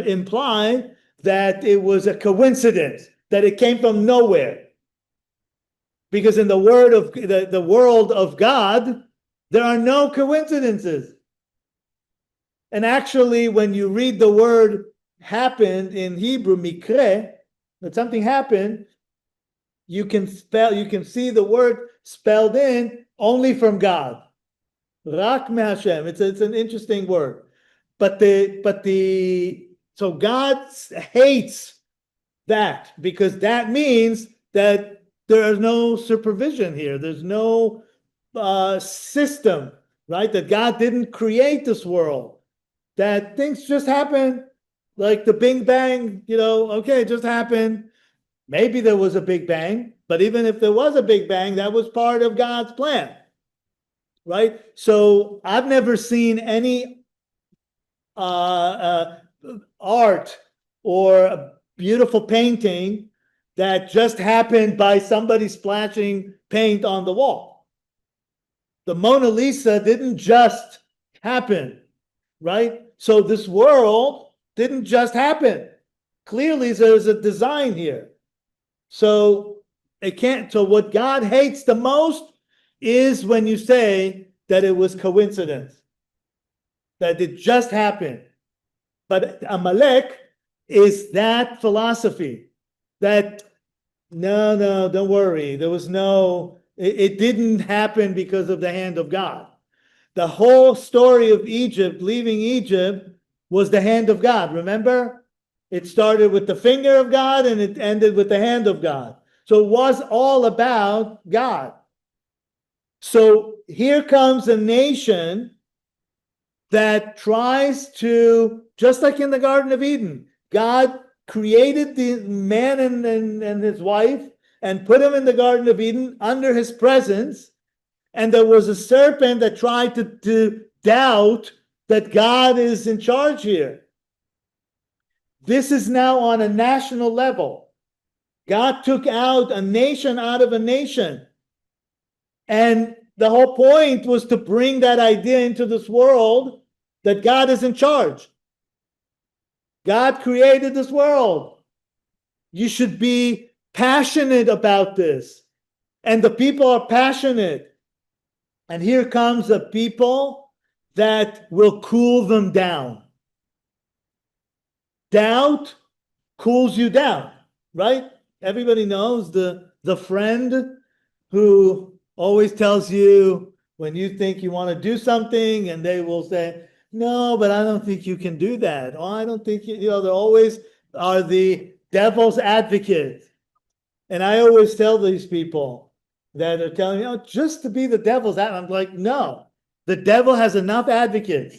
imply that it was a coincidence, that it came from nowhere. Because in the the world of God, there are no coincidences. And actually, when you read the word happened in Hebrew, mikre, that something happened, you can see the word spelled in only from God. Rak me Hashem. It's an interesting word. So God hates that, because that means that there is no supervision here. There's no system, right? That God didn't create this world. That things just happen, like the Big Bang, okay, it just happened. Maybe there was a Big Bang, but even if there was a Big Bang, that was part of God's plan, right? So I've never seen any art or a beautiful painting that just happened by somebody splashing paint on the wall. The Mona Lisa didn't just happen, right? So this world didn't just happen. Clearly, there's a design here. So it can't. So what God hates the most is when you say that it was coincidence, that it just happened. But Amalek is that philosophy that no, don't worry. There was it didn't happen because of the hand of God. The whole story of Egypt, leaving Egypt, was the hand of God. Remember? It started with the finger of God and it ended with the hand of God. So it was all about God. So here comes a nation that tries to, just like in the Garden of Eden, God created the man and his wife and put him in the Garden of Eden under his presence. And there was a serpent that tried to doubt that God is in charge here. This is now on a national level. God took out a nation out of a nation. And the whole point was to bring that idea into this world that God is in charge. God created this world. You should be passionate about this. And the people are passionate. And here comes a people that will cool them down. Doubt cools you down, right? Everybody knows the friend who always tells you when you think you want to do something and they will say, no, but I don't think you can do that. Oh, I don't think, they always are the devil's advocate. And I always tell these people that are telling me, just to be the devil's advocate. I'm like, no, the devil has enough advocates.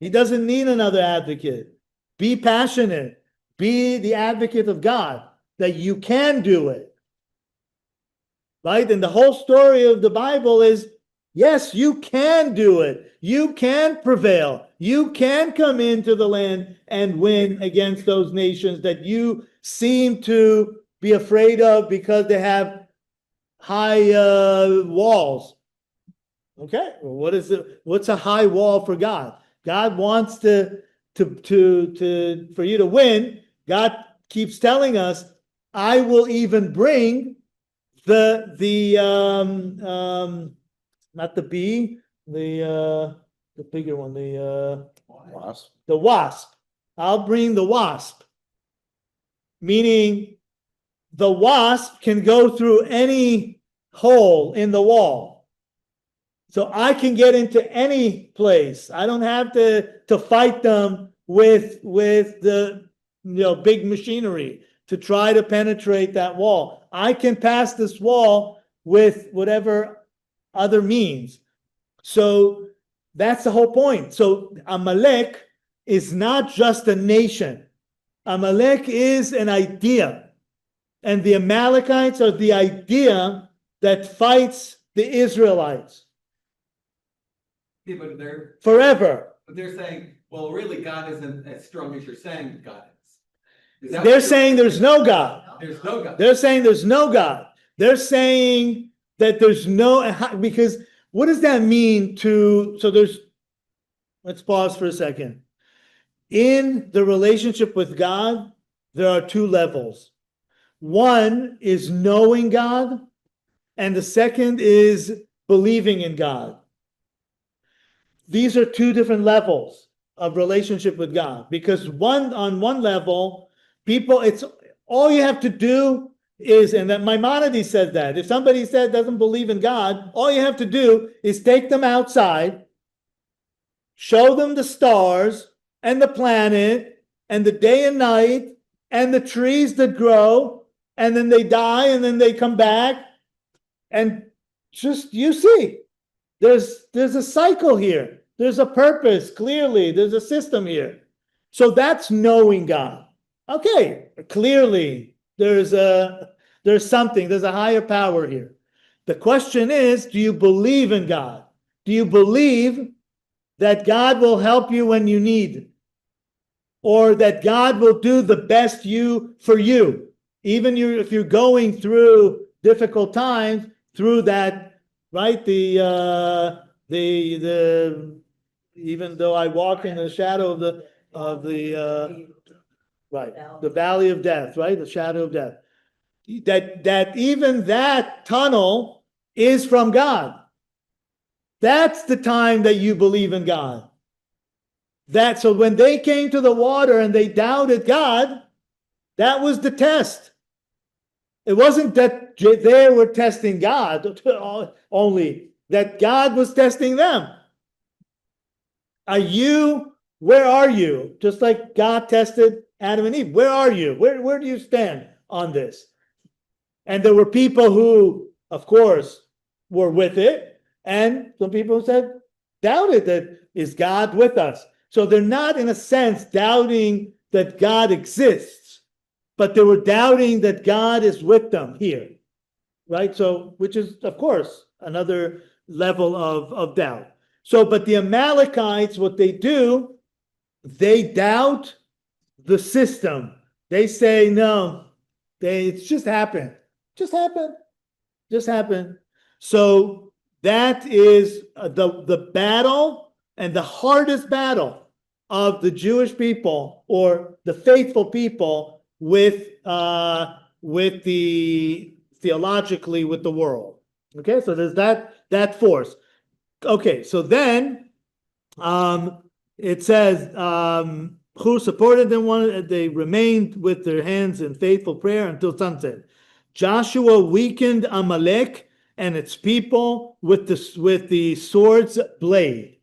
He doesn't need another advocate. Be passionate. Be the advocate of God, that you can do it. Right? And the whole story of the Bible is, yes, you can do it. You can prevail. You can come into the land and win against those nations that you seem to be afraid of because they have high walls. Okay, well, what's a high wall for God? God wants for you to win. God keeps telling us, I will even bring the not the bee, the bigger one, Wasp. the wasp. I'll bring the wasp. Meaning the wasp can go through any hole in the wall. So I can get into any place. I don't have to fight them with the big machinery to try to penetrate that wall. I can pass this wall with whatever other means. So that's the whole point. So Amalek is not just a nation. Amalek is an idea. And the Amalekites are the idea that fights the Israelites. Yeah, but forever. they're saying, well, really, God isn't as strong as you're saying God is. Is that They're what saying there's no God. there's no God? They're saying there's no God. They're saying that there's no, because what does that mean let's pause for a second. In the relationship with God, there are two levels. One is knowing God, and the second is believing in God. These are two different levels of relationship with God, because on one level, it's all you have to do is, and that Maimonides said that if somebody doesn't believe in God, all you have to do is take them outside, show them the stars and the planet and the day and night and the trees that grow, and then they die and then they come back, and just you see there's a cycle here, there's a purpose, clearly there's a system here. So that's knowing God. Okay, clearly there's something, there's a higher power here. The question is, do you believe in God? Do you believe that God will help you when you need, or that God will do the best for you, even if you're going through difficult times, through that, right? The even though I walk in the shadow of the right, the valley of death, right? The shadow of death. That even that tunnel is from God. That's the time that you believe in God. So when they came to the water and they doubted God, that was the test. It wasn't that they were testing God only, that God was testing them. Where are you? Just like God tested Adam and Eve. Where are you? Where do you stand on this? And there were people who, of course, were with it. And some people doubted that, is God with us? So they're not, in a sense, doubting that God exists, but they were doubting that God is with them here, right? So, which is, of course, another level of doubt. So, but the Amalekites, what they do, they doubt the system. They say, no, it's just happened. Just happened. Just happened. So that is the battle, and the hardest battle of the Jewish people, or the faithful people, with the theologically with the world. Okay, so there's that force. Okay, so then it says who supported them, they remained with their hands in faithful prayer until sunset. Joshua weakened Amalek and its people with the sword's blade.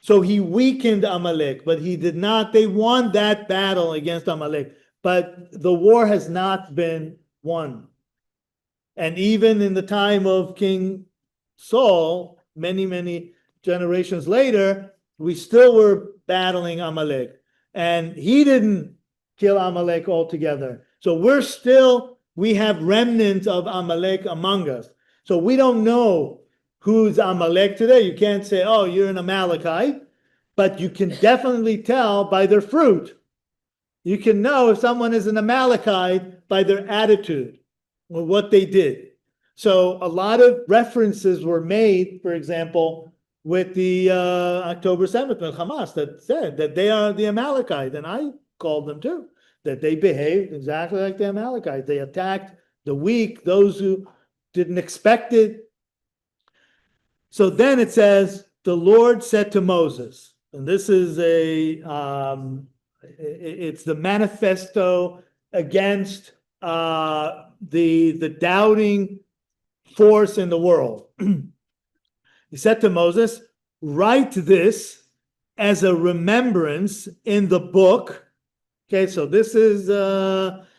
So he weakened Amalek, but he did not. They won that battle against Amalek, but the war has not been won. And even in the time of King Saul, many generations later, we still were battling Amalek, and he didn't kill Amalek altogether. So we have remnants of Amalek among us. So we don't know who's Amalek today. You can't say, oh, you're an Amalekite, but you can definitely tell by their fruit. You can know if someone is an Amalekite by their attitude or what they did. So a lot of references were made, for example, with the October 7th Hamas, that said that they are the Amalekites, and I called them too, that they behaved exactly like the Amalekites. They attacked the weak, those who didn't expect it. So then it says, the Lord said to Moses, and this is it's the manifesto against the doubting force in the world. He said to Moses, write this as a remembrance in the book. Okay, so this is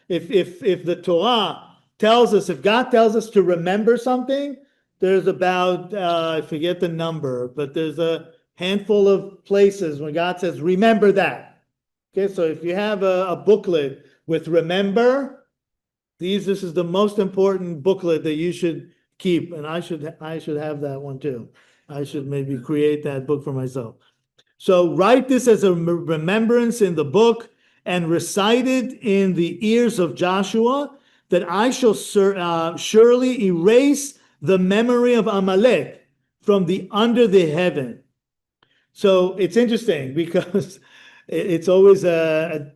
if the Torah tells us, if God tells us to remember something, there's about I forget the number, but there's a handful of places when God says, remember that. Okay, so if you have a booklet with remember, this is the most important booklet that you should keep, and I should have that one too. I should maybe create that book for myself. So write this as a remembrance in the book and recite it in the ears of Joshua, that I shall surely erase the memory of Amalek from the under the heaven. So it's interesting because it's always a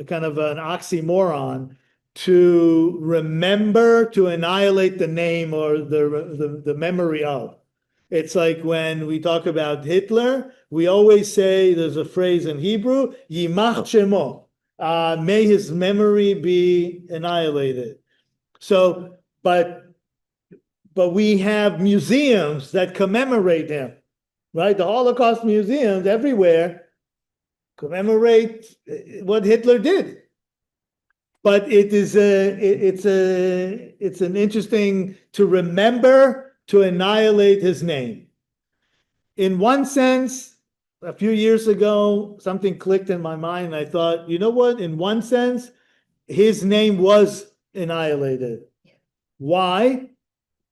kind of an oxymoron to remember to annihilate the name or the memory of. It's like when we talk about Hitler, we always say, there's a phrase in Hebrew, Yimach Shemo, may his memory be annihilated. So, but we have museums that commemorate him, right? The Holocaust museums everywhere commemorate what Hitler did. But it's an interesting to remember to annihilate his name. In one sense, a few years ago, something clicked in my mind, and I thought, you know what? In one sense, his name was annihilated. Why?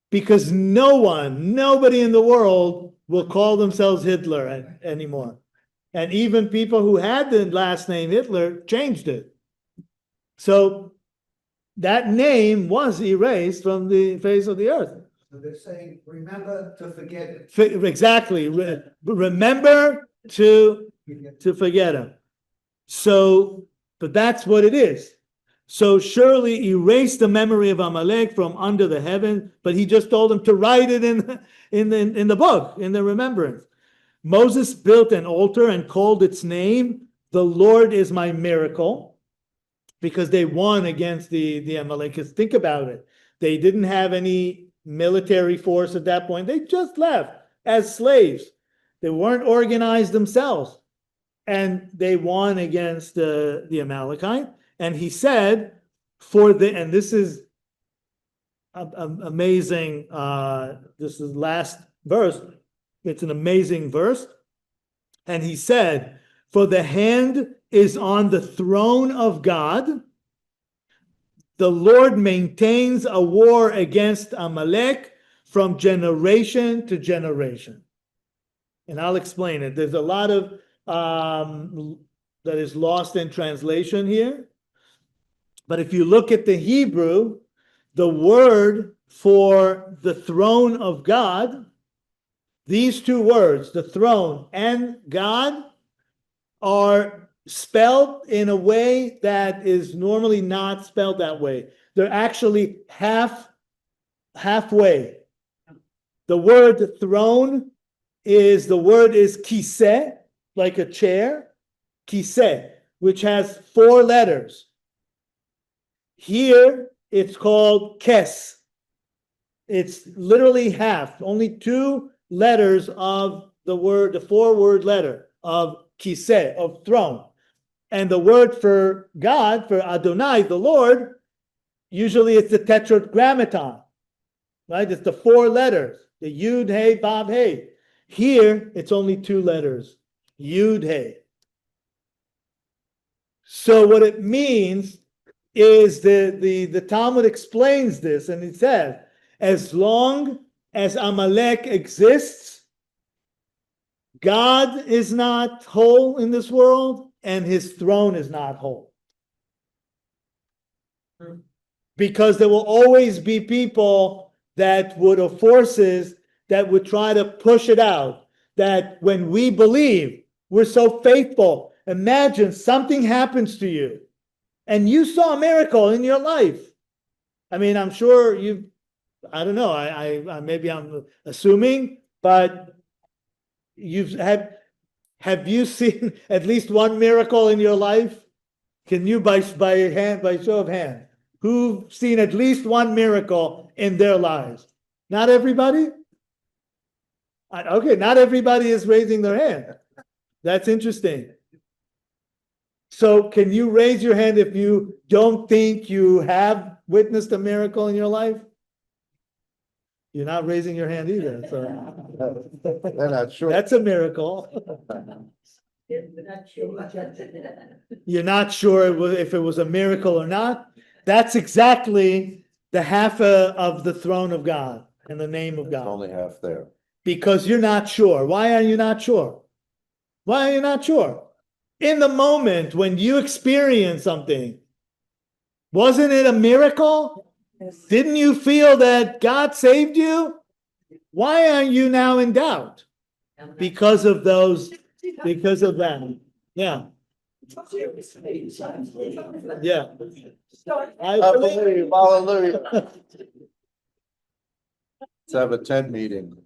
Because nobody in the world will call themselves Hitler anymore. And even people who had the last name Hitler changed it. So that name was erased from the face of the earth. So they're saying, remember to forget it. Exactly. Remember to forget him. So, but that's what it is. So surely erase the memory of Amalek from under the heaven, but he just told him to write it in the book, in the remembrance. Moses built an altar and called its name, "The Lord is my miracle," because they won against the Amalekites. Think about it. They didn't have any military force at that point. They just left as slaves. They weren't organized themselves. And they won against the Amalekite. And he said, and this is amazing, this is the last verse. It's an amazing verse. And he said, "For the hand is on the throne of God. The Lord maintains a war against Amalek from generation to generation." And I'll explain it. There's a lot of that is lost in translation here. But if you look at the Hebrew, the word for the throne of God, these two words, the throne and God, are spelled in a way that is normally not spelled that way. They're actually halfway. The word throne is kiseh, like a chair, kiseh, which has 4 letters. Here it's called kes. It's literally half, only 2 letters of the 4-word letter of kiseh, of throne. And the word for God, for Adonai, the Lord, usually it's the tetragrammaton, right? It's the 4 letters, the Yud, Hey, Vav, Hey. Here, it's only 2 letters, Yud, Hey. So what it means is the Talmud explains this, and it says, as long as Amalek exists, God is not whole in this world, and his throne is not whole. Because there will always be people or forces that would try to push it out. That when we believe, we're so faithful. Imagine something happens to you, and you saw a miracle in your life. I mean, I'm sure I don't know, I maybe I'm assuming, but have you seen at least one miracle in your life? Can you by show of hand, who've seen at least one miracle in their lives? Not everybody? Okay, not everybody is raising their hand. That's interesting. So can you raise your hand if you don't think you have witnessed a miracle in your life? You're not raising your hand either. So They're not sure. that's a miracle. You're not sure if it was a miracle or not. That's exactly the half of the throne of God and the name of It's God. only half there. because you're not sure. Why are you not sure? Why are you not sure? In the moment when you experience something, wasn't it a miracle? Didn't you feel that God saved you? Why are you now in doubt? Because of those, because of that. Yeah. Yeah. I believe. Hallelujah. Let's have a tent meeting.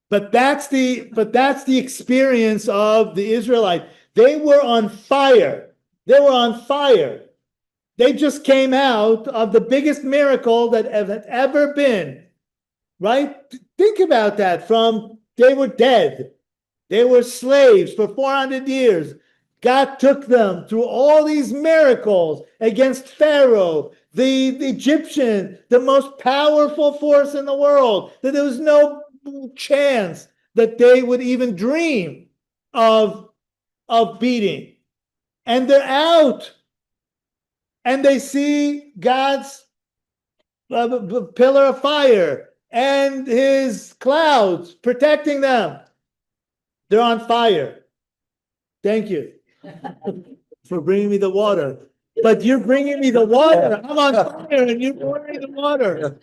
But that's the experience of the Israelite. They were on fire. They were on fire. They just came out of the biggest miracle that had ever been. Right? Think about that. They were dead. They were slaves for 400 years. God took them through all these miracles against Pharaoh, the Egyptian, the most powerful force in the world, that there was no chance that they would even dream of beating. And they're out. And they see God's pillar of fire and his clouds protecting them. They're on fire. Thank you for bringing me the water. But you're bringing me the water. I'm on fire and you're pouring the water.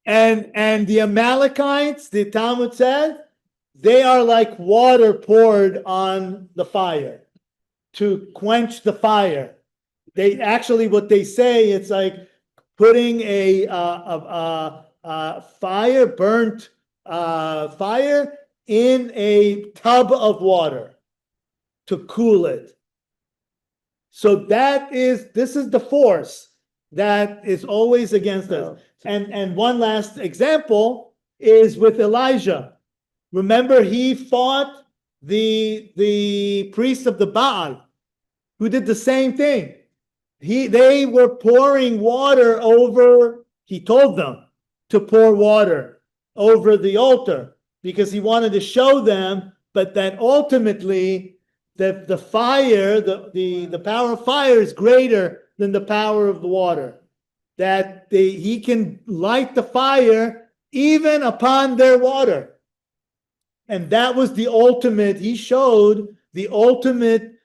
And the Amalekites, the Talmud says, they are like water poured on the fire to quench the fire. They actually, what they say, it's like putting a fire, burnt fire in a tub of water to cool it. So this is the force that is always against us. And one last example is with Elijah. Remember, he fought the priest of the Baal, who did the same thing. They were pouring water over, he told them to pour water over the altar because he wanted to show them, but that ultimately the fire, the power of fire is greater than the power of the water. That he can light the fire even upon their water. And that was the ultimate, he showed the ultimate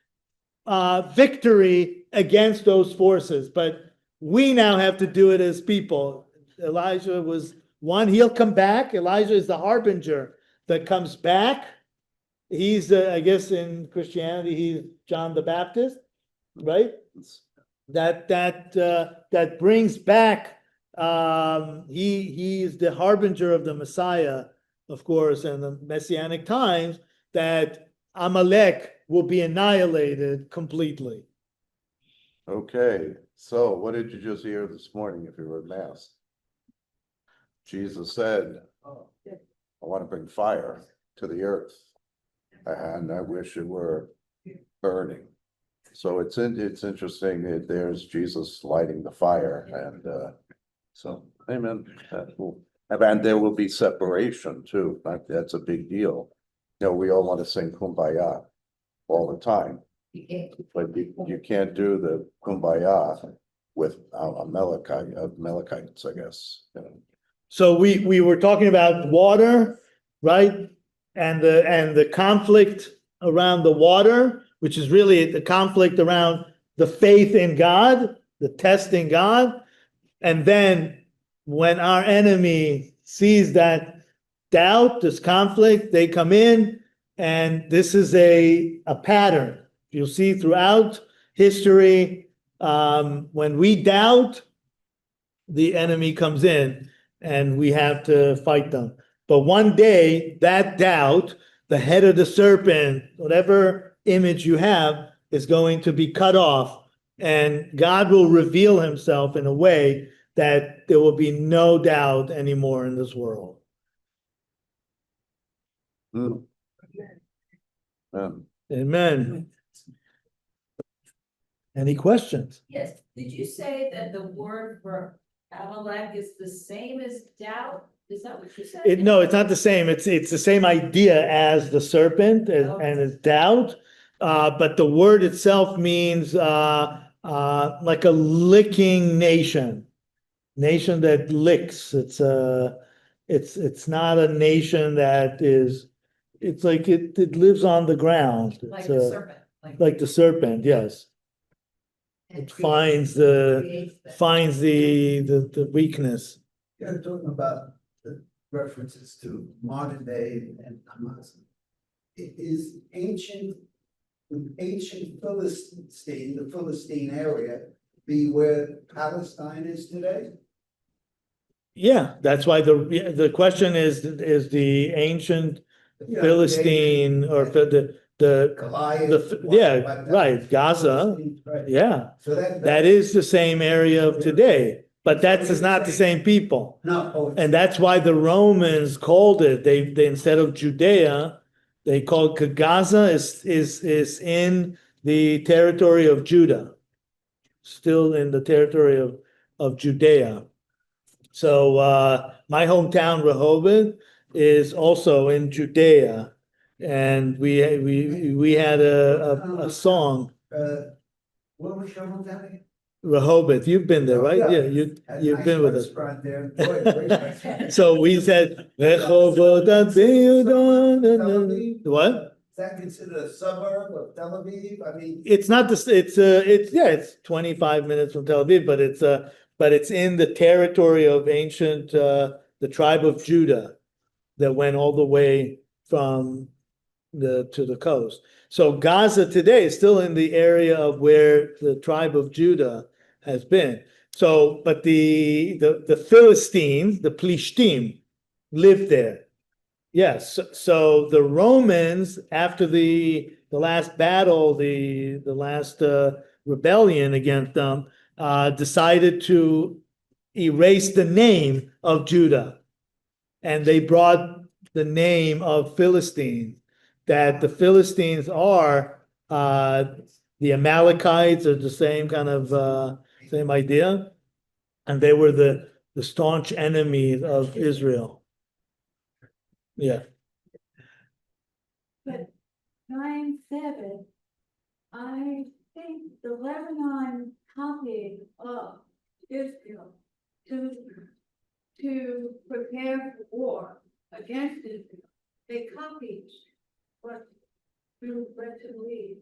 victory against those forces. But we now have to do it as people. Elijah was one, he'll come back. Elijah is the harbinger that comes back. He's, I guess in Christianity, he's John the Baptist, right? That brings back, he is the harbinger of the Messiah, of course, and the Messianic times, that Amalek will be annihilated completely. Okay, so what did you just hear this morning if you were at Mass? Jesus said, I want to bring fire to the earth, and I wish it were burning. So it's interesting that there's Jesus lighting the fire, and so amen. And there will be separation too. That's a big deal. You know, we all want to sing Kumbaya all the time, but you can't do the Kumbaya with Amalekites, I guess. You know. So we were talking about water, right? And the conflict around the water, which is really the conflict around the faith in God, the test in God. And then when our enemy sees that doubt, this conflict, they come in, and this is a pattern. You'll see throughout history, when we doubt, the enemy comes in and we have to fight them. But one day, that doubt, the head of the serpent, whatever image you have, is going to be cut off, and God will reveal himself in a way that there will be no doubt anymore in this world. Amen. Any questions? Yes, did you say that the word for Amalek is the same as doubt? Is that what you said? No, it's not the same. It's the same idea as the serpent and as doubt. But the word itself means like a licking nation that licks. It's It's not a nation that is, it's like it lives on the ground. Like It's the serpent, like the serpent, yes. It finds the weakness. You're talking about the references to modern day and Hamas. It is ancient, would ancient Philistine, the Philistine area, be where Palestine is today? Yeah, that's why the question is the ancient You know, Philistine or the Goliath. yeah, what- right, Gaza, Right. yeah. So that. That is the same area of today, but that is not the same people. No. Oh, it's- And that's why the Romans called it, they instead of Judea, they called Gaza is in the territory of Judah. Still in the territory of Judea. So my hometown, Rehoboth, is also in Judea. And we had a song, What was your hometown again? Rehoboth. You've been there, right? Yeah, you've been with us. Restaurant there. Boy, great restaurant. So we said, Rehoboth, what? Is that considered a suburb of Tel Aviv? I mean. It's not this, it's 25 minutes from Tel Aviv, but it's in the territory of ancient, the tribe of Judah that went all the way from to the coast. So Gaza today is still in the area of where the tribe of Judah has been. So, but the Philistines, the Plishtim, lived there. Yes, so the Romans, after the last battle, the last rebellion against them, decided to erase the name of Judah. And they brought the name of Philistine, that the Philistines are the Amalekites, are the same kind of same idea. And they were the staunch enemies of Israel. Yeah. 9/7, I think the Lebanon copied of Israel to prepare for war against Israel. They copied what you read to read.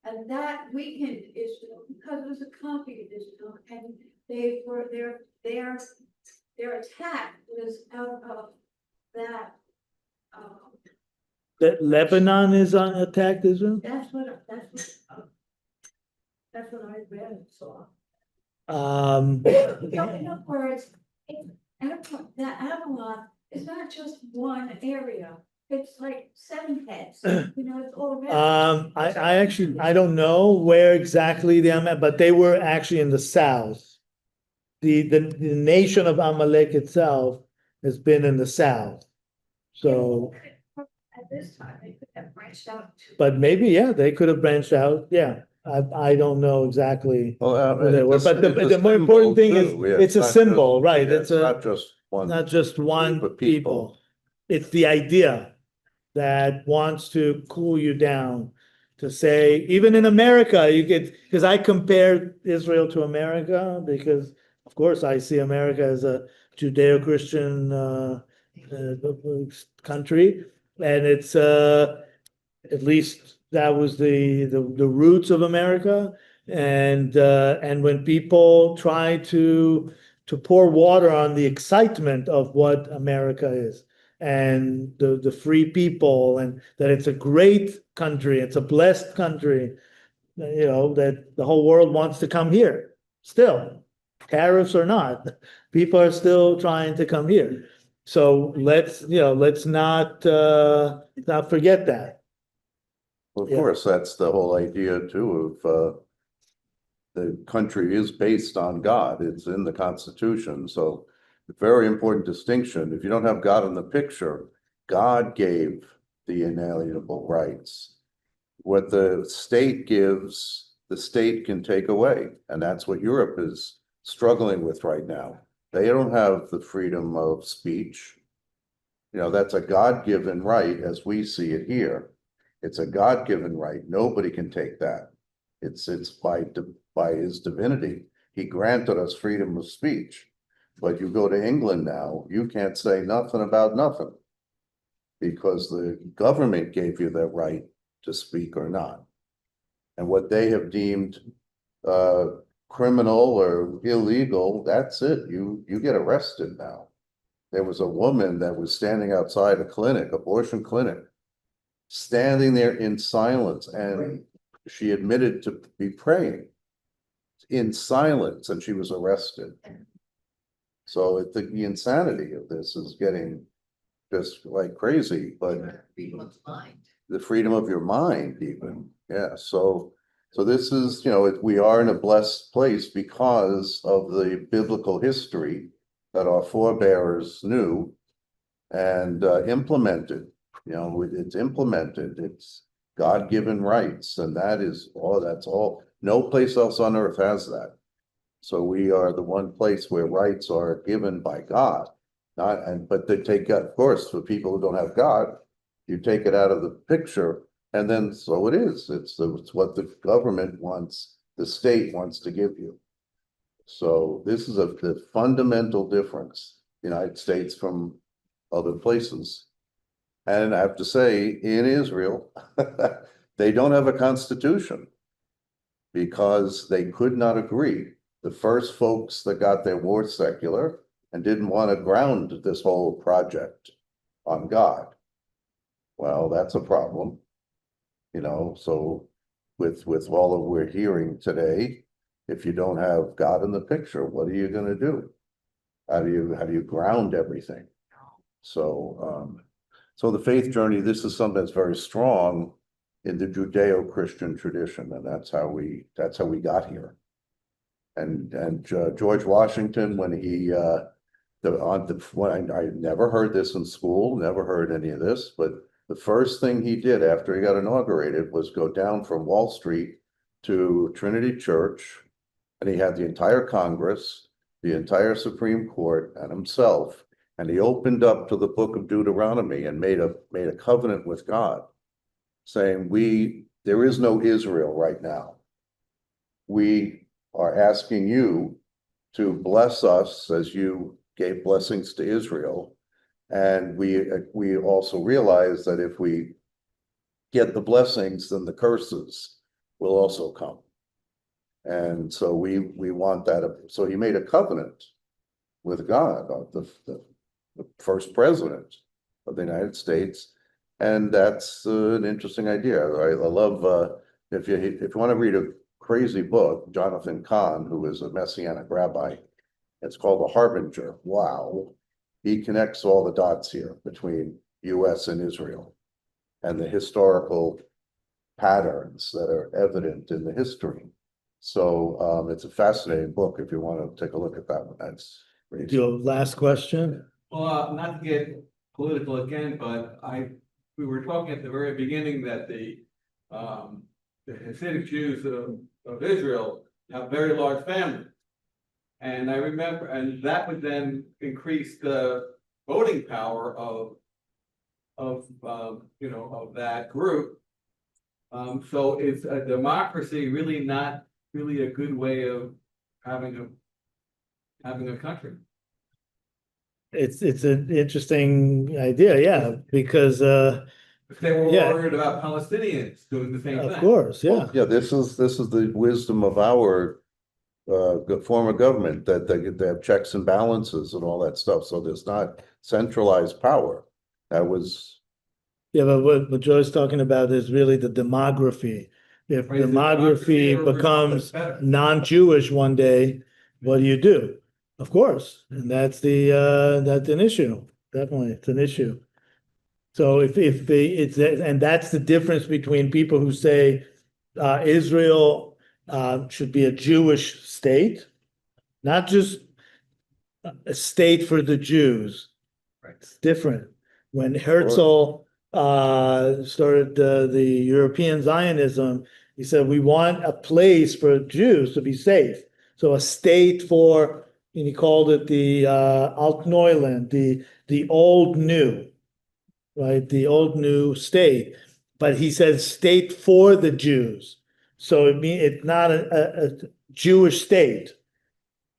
And that weakened Israel because it was a copy of Israel, and they were their attack was out of that. That Lebanon is attacked Israel? That's what I read and saw. In other words, the Avalon is not just one area. It's like 7 heads, you know, it's all around. I actually, I don't know where exactly they are, but they were actually in the south. The nation of Amalek itself has been in the south. So, At this time, they could have branched out to. but maybe, yeah, they could have branched out, yeah. I don't know exactly. Well, where they were, it's but a the more important thing is, symbol, too. Yeah, it's a not just- symbol, right? yeah, It's a, not just one. not just one group of people. It's the idea that wants to cool you down, to say, even in America, you get, because I compare Israel to America, because of course I see America as a Judeo-Christian country, and it's at least that was the roots of America. And when people try to pour water on the excitement of what America is, and the free people, and that it's a great country, it's a blessed country, you know, that the whole world wants to come here still, tariffs or not, people are still trying to come here. So let's not forget that. Of Yeah. course, that's the whole idea too of the country is based on God. It's in the Constitution. So very important distinction. If you don't have God in the picture, God gave the inalienable rights. What the state gives, the state can take away. And that's what Europe is struggling with right now. They don't have the freedom of speech. You know, that's a God-given right as we see it here. It's a God-given right. Nobody can take that. It's by his divinity. He granted us freedom of speech. But you go to England now, you can't say nothing about nothing. Because the government gave you that right to speak or not. And what they have deemed criminal or illegal, that's it. You get arrested now. There was a woman that was standing outside a clinic, abortion clinic, standing there in silence, and she admitted to be praying in silence, and she was arrested. So the insanity of this is getting just like crazy, but People's mind. the freedom of your mind even, yeah, so this is, we are in a blessed place because of the biblical history that our forebears knew and implemented. It's implemented, it's God-given rights, and that's all. No place else on earth has that. So we are the one place where rights are given by God. But they take, of course, for people who don't have God, you take it out of the picture, and then so it is. It's what the government wants, the state wants to give you. So this is the fundamental difference, United States from other places. And I have to say, in Israel, they don't have a constitution because they could not agree. The first folks that got their war secular and didn't want to ground this whole project on God. Well, that's a problem, so with all of we're hearing today, if you don't have God in the picture, what are you going to do? How do you ground everything? So the faith journey, this is something that's very strong in the Judeo-Christian tradition, and that's how we got here. And George Washington, when he I never heard this in school, never heard any of this, but the first thing he did after he got inaugurated was go down from Wall Street to Trinity Church, and he had the entire Congress, the entire Supreme Court, and himself, and he opened up to the book of Deuteronomy and made a covenant with God, saying, there is no Israel right now. We are asking you to bless us as you gave blessings to Israel. And we also realize that if we get the blessings, then the curses will also come. And so we want that. So he made a covenant with God, the first president of the United States. And that's an interesting idea. I love, if you want to read a crazy book, Jonathan Cahn, who is a Messianic rabbi, it's called The Harbinger. Wow. He connects all the dots here between US and Israel and the historical patterns that are evident in the history. So it's a fascinating book if you want to take a look at that one. That's great. Your last question? Well, not to get political again, but we were talking at the very beginning that the Hasidic Jews of Israel have very large families. And I remember, and that would then increase the voting power of that group. So is a democracy really not really a good way of having a country? It's an interesting idea, yeah, because If they were Yeah. worried about Palestinians doing the same thing. of course, yeah. Yeah, this is the wisdom of our form of government, that they have checks and balances and all that stuff. So there's not centralized power. That was Yeah, but what Joe's talking about is really the demography. If Right, is it democracy demography or becomes better? non-Jewish one day, what do? Of course, and that's an issue. Definitely, it's an issue. So and that's the difference between people who say Israel should be a Jewish state, not just a state for the Jews. Right. It's different. When Herzl started the European Zionism, he said, we want a place for Jews to be safe. So a state for, and he called it the Altneuland, the old new, right? The old new state. But he says state for the Jews. So it's not a Jewish state.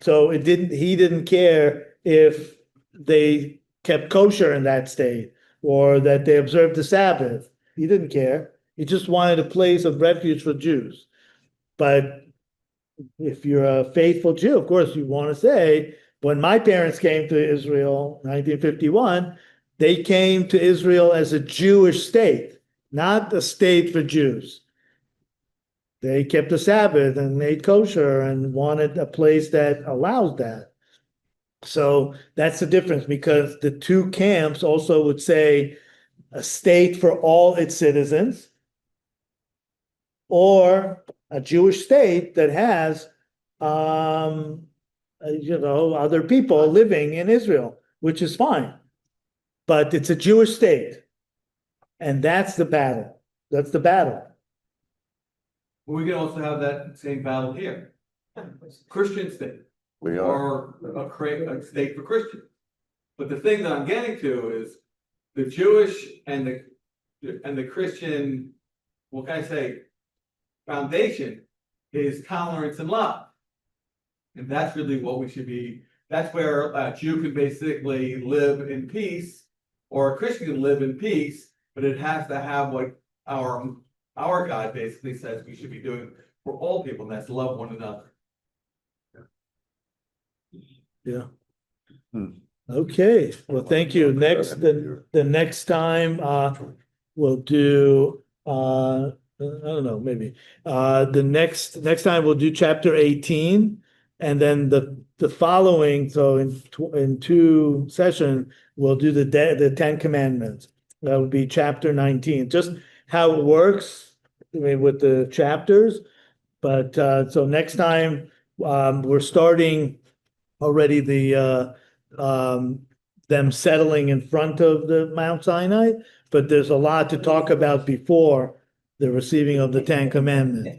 So he didn't care if they kept kosher in that state or that they observed the Sabbath. He didn't care. He just wanted a place of refuge for Jews. But if you're a faithful Jew, of course, you want to say, when my parents came to Israel, 1951, they came to Israel as a Jewish state, not a state for Jews. They kept the Sabbath and ate kosher and wanted a place that allows that. So that's the difference, because the two camps also would say a state for all its citizens, or a Jewish state that has, other people living in Israel, which is fine. But it's a Jewish state. And that's the battle. That's the battle. We can also have that same battle here. Christian state, We are, or a state for Christians. But the thing that I'm getting to is the Jewish and the Christian, what can I say, foundation is tolerance and love. And that's really what we should be, that's where a Jew can basically live in peace, or a Christian can live in peace, but it has to have what our God basically says we should be doing for all people, and that's love one another. Yeah. Hmm. Okay, well, thank you. The next time, we'll do, I don't know, maybe, the next time we'll do chapter 18. And then the following, so in two sessions, we'll do the 10 Commandments. That would be chapter 19, just how it works, I mean, with the chapters. But so next time, we're starting already them settling in front of the Mount Sinai, but there's a lot to talk about before the receiving of the 10 Commandments.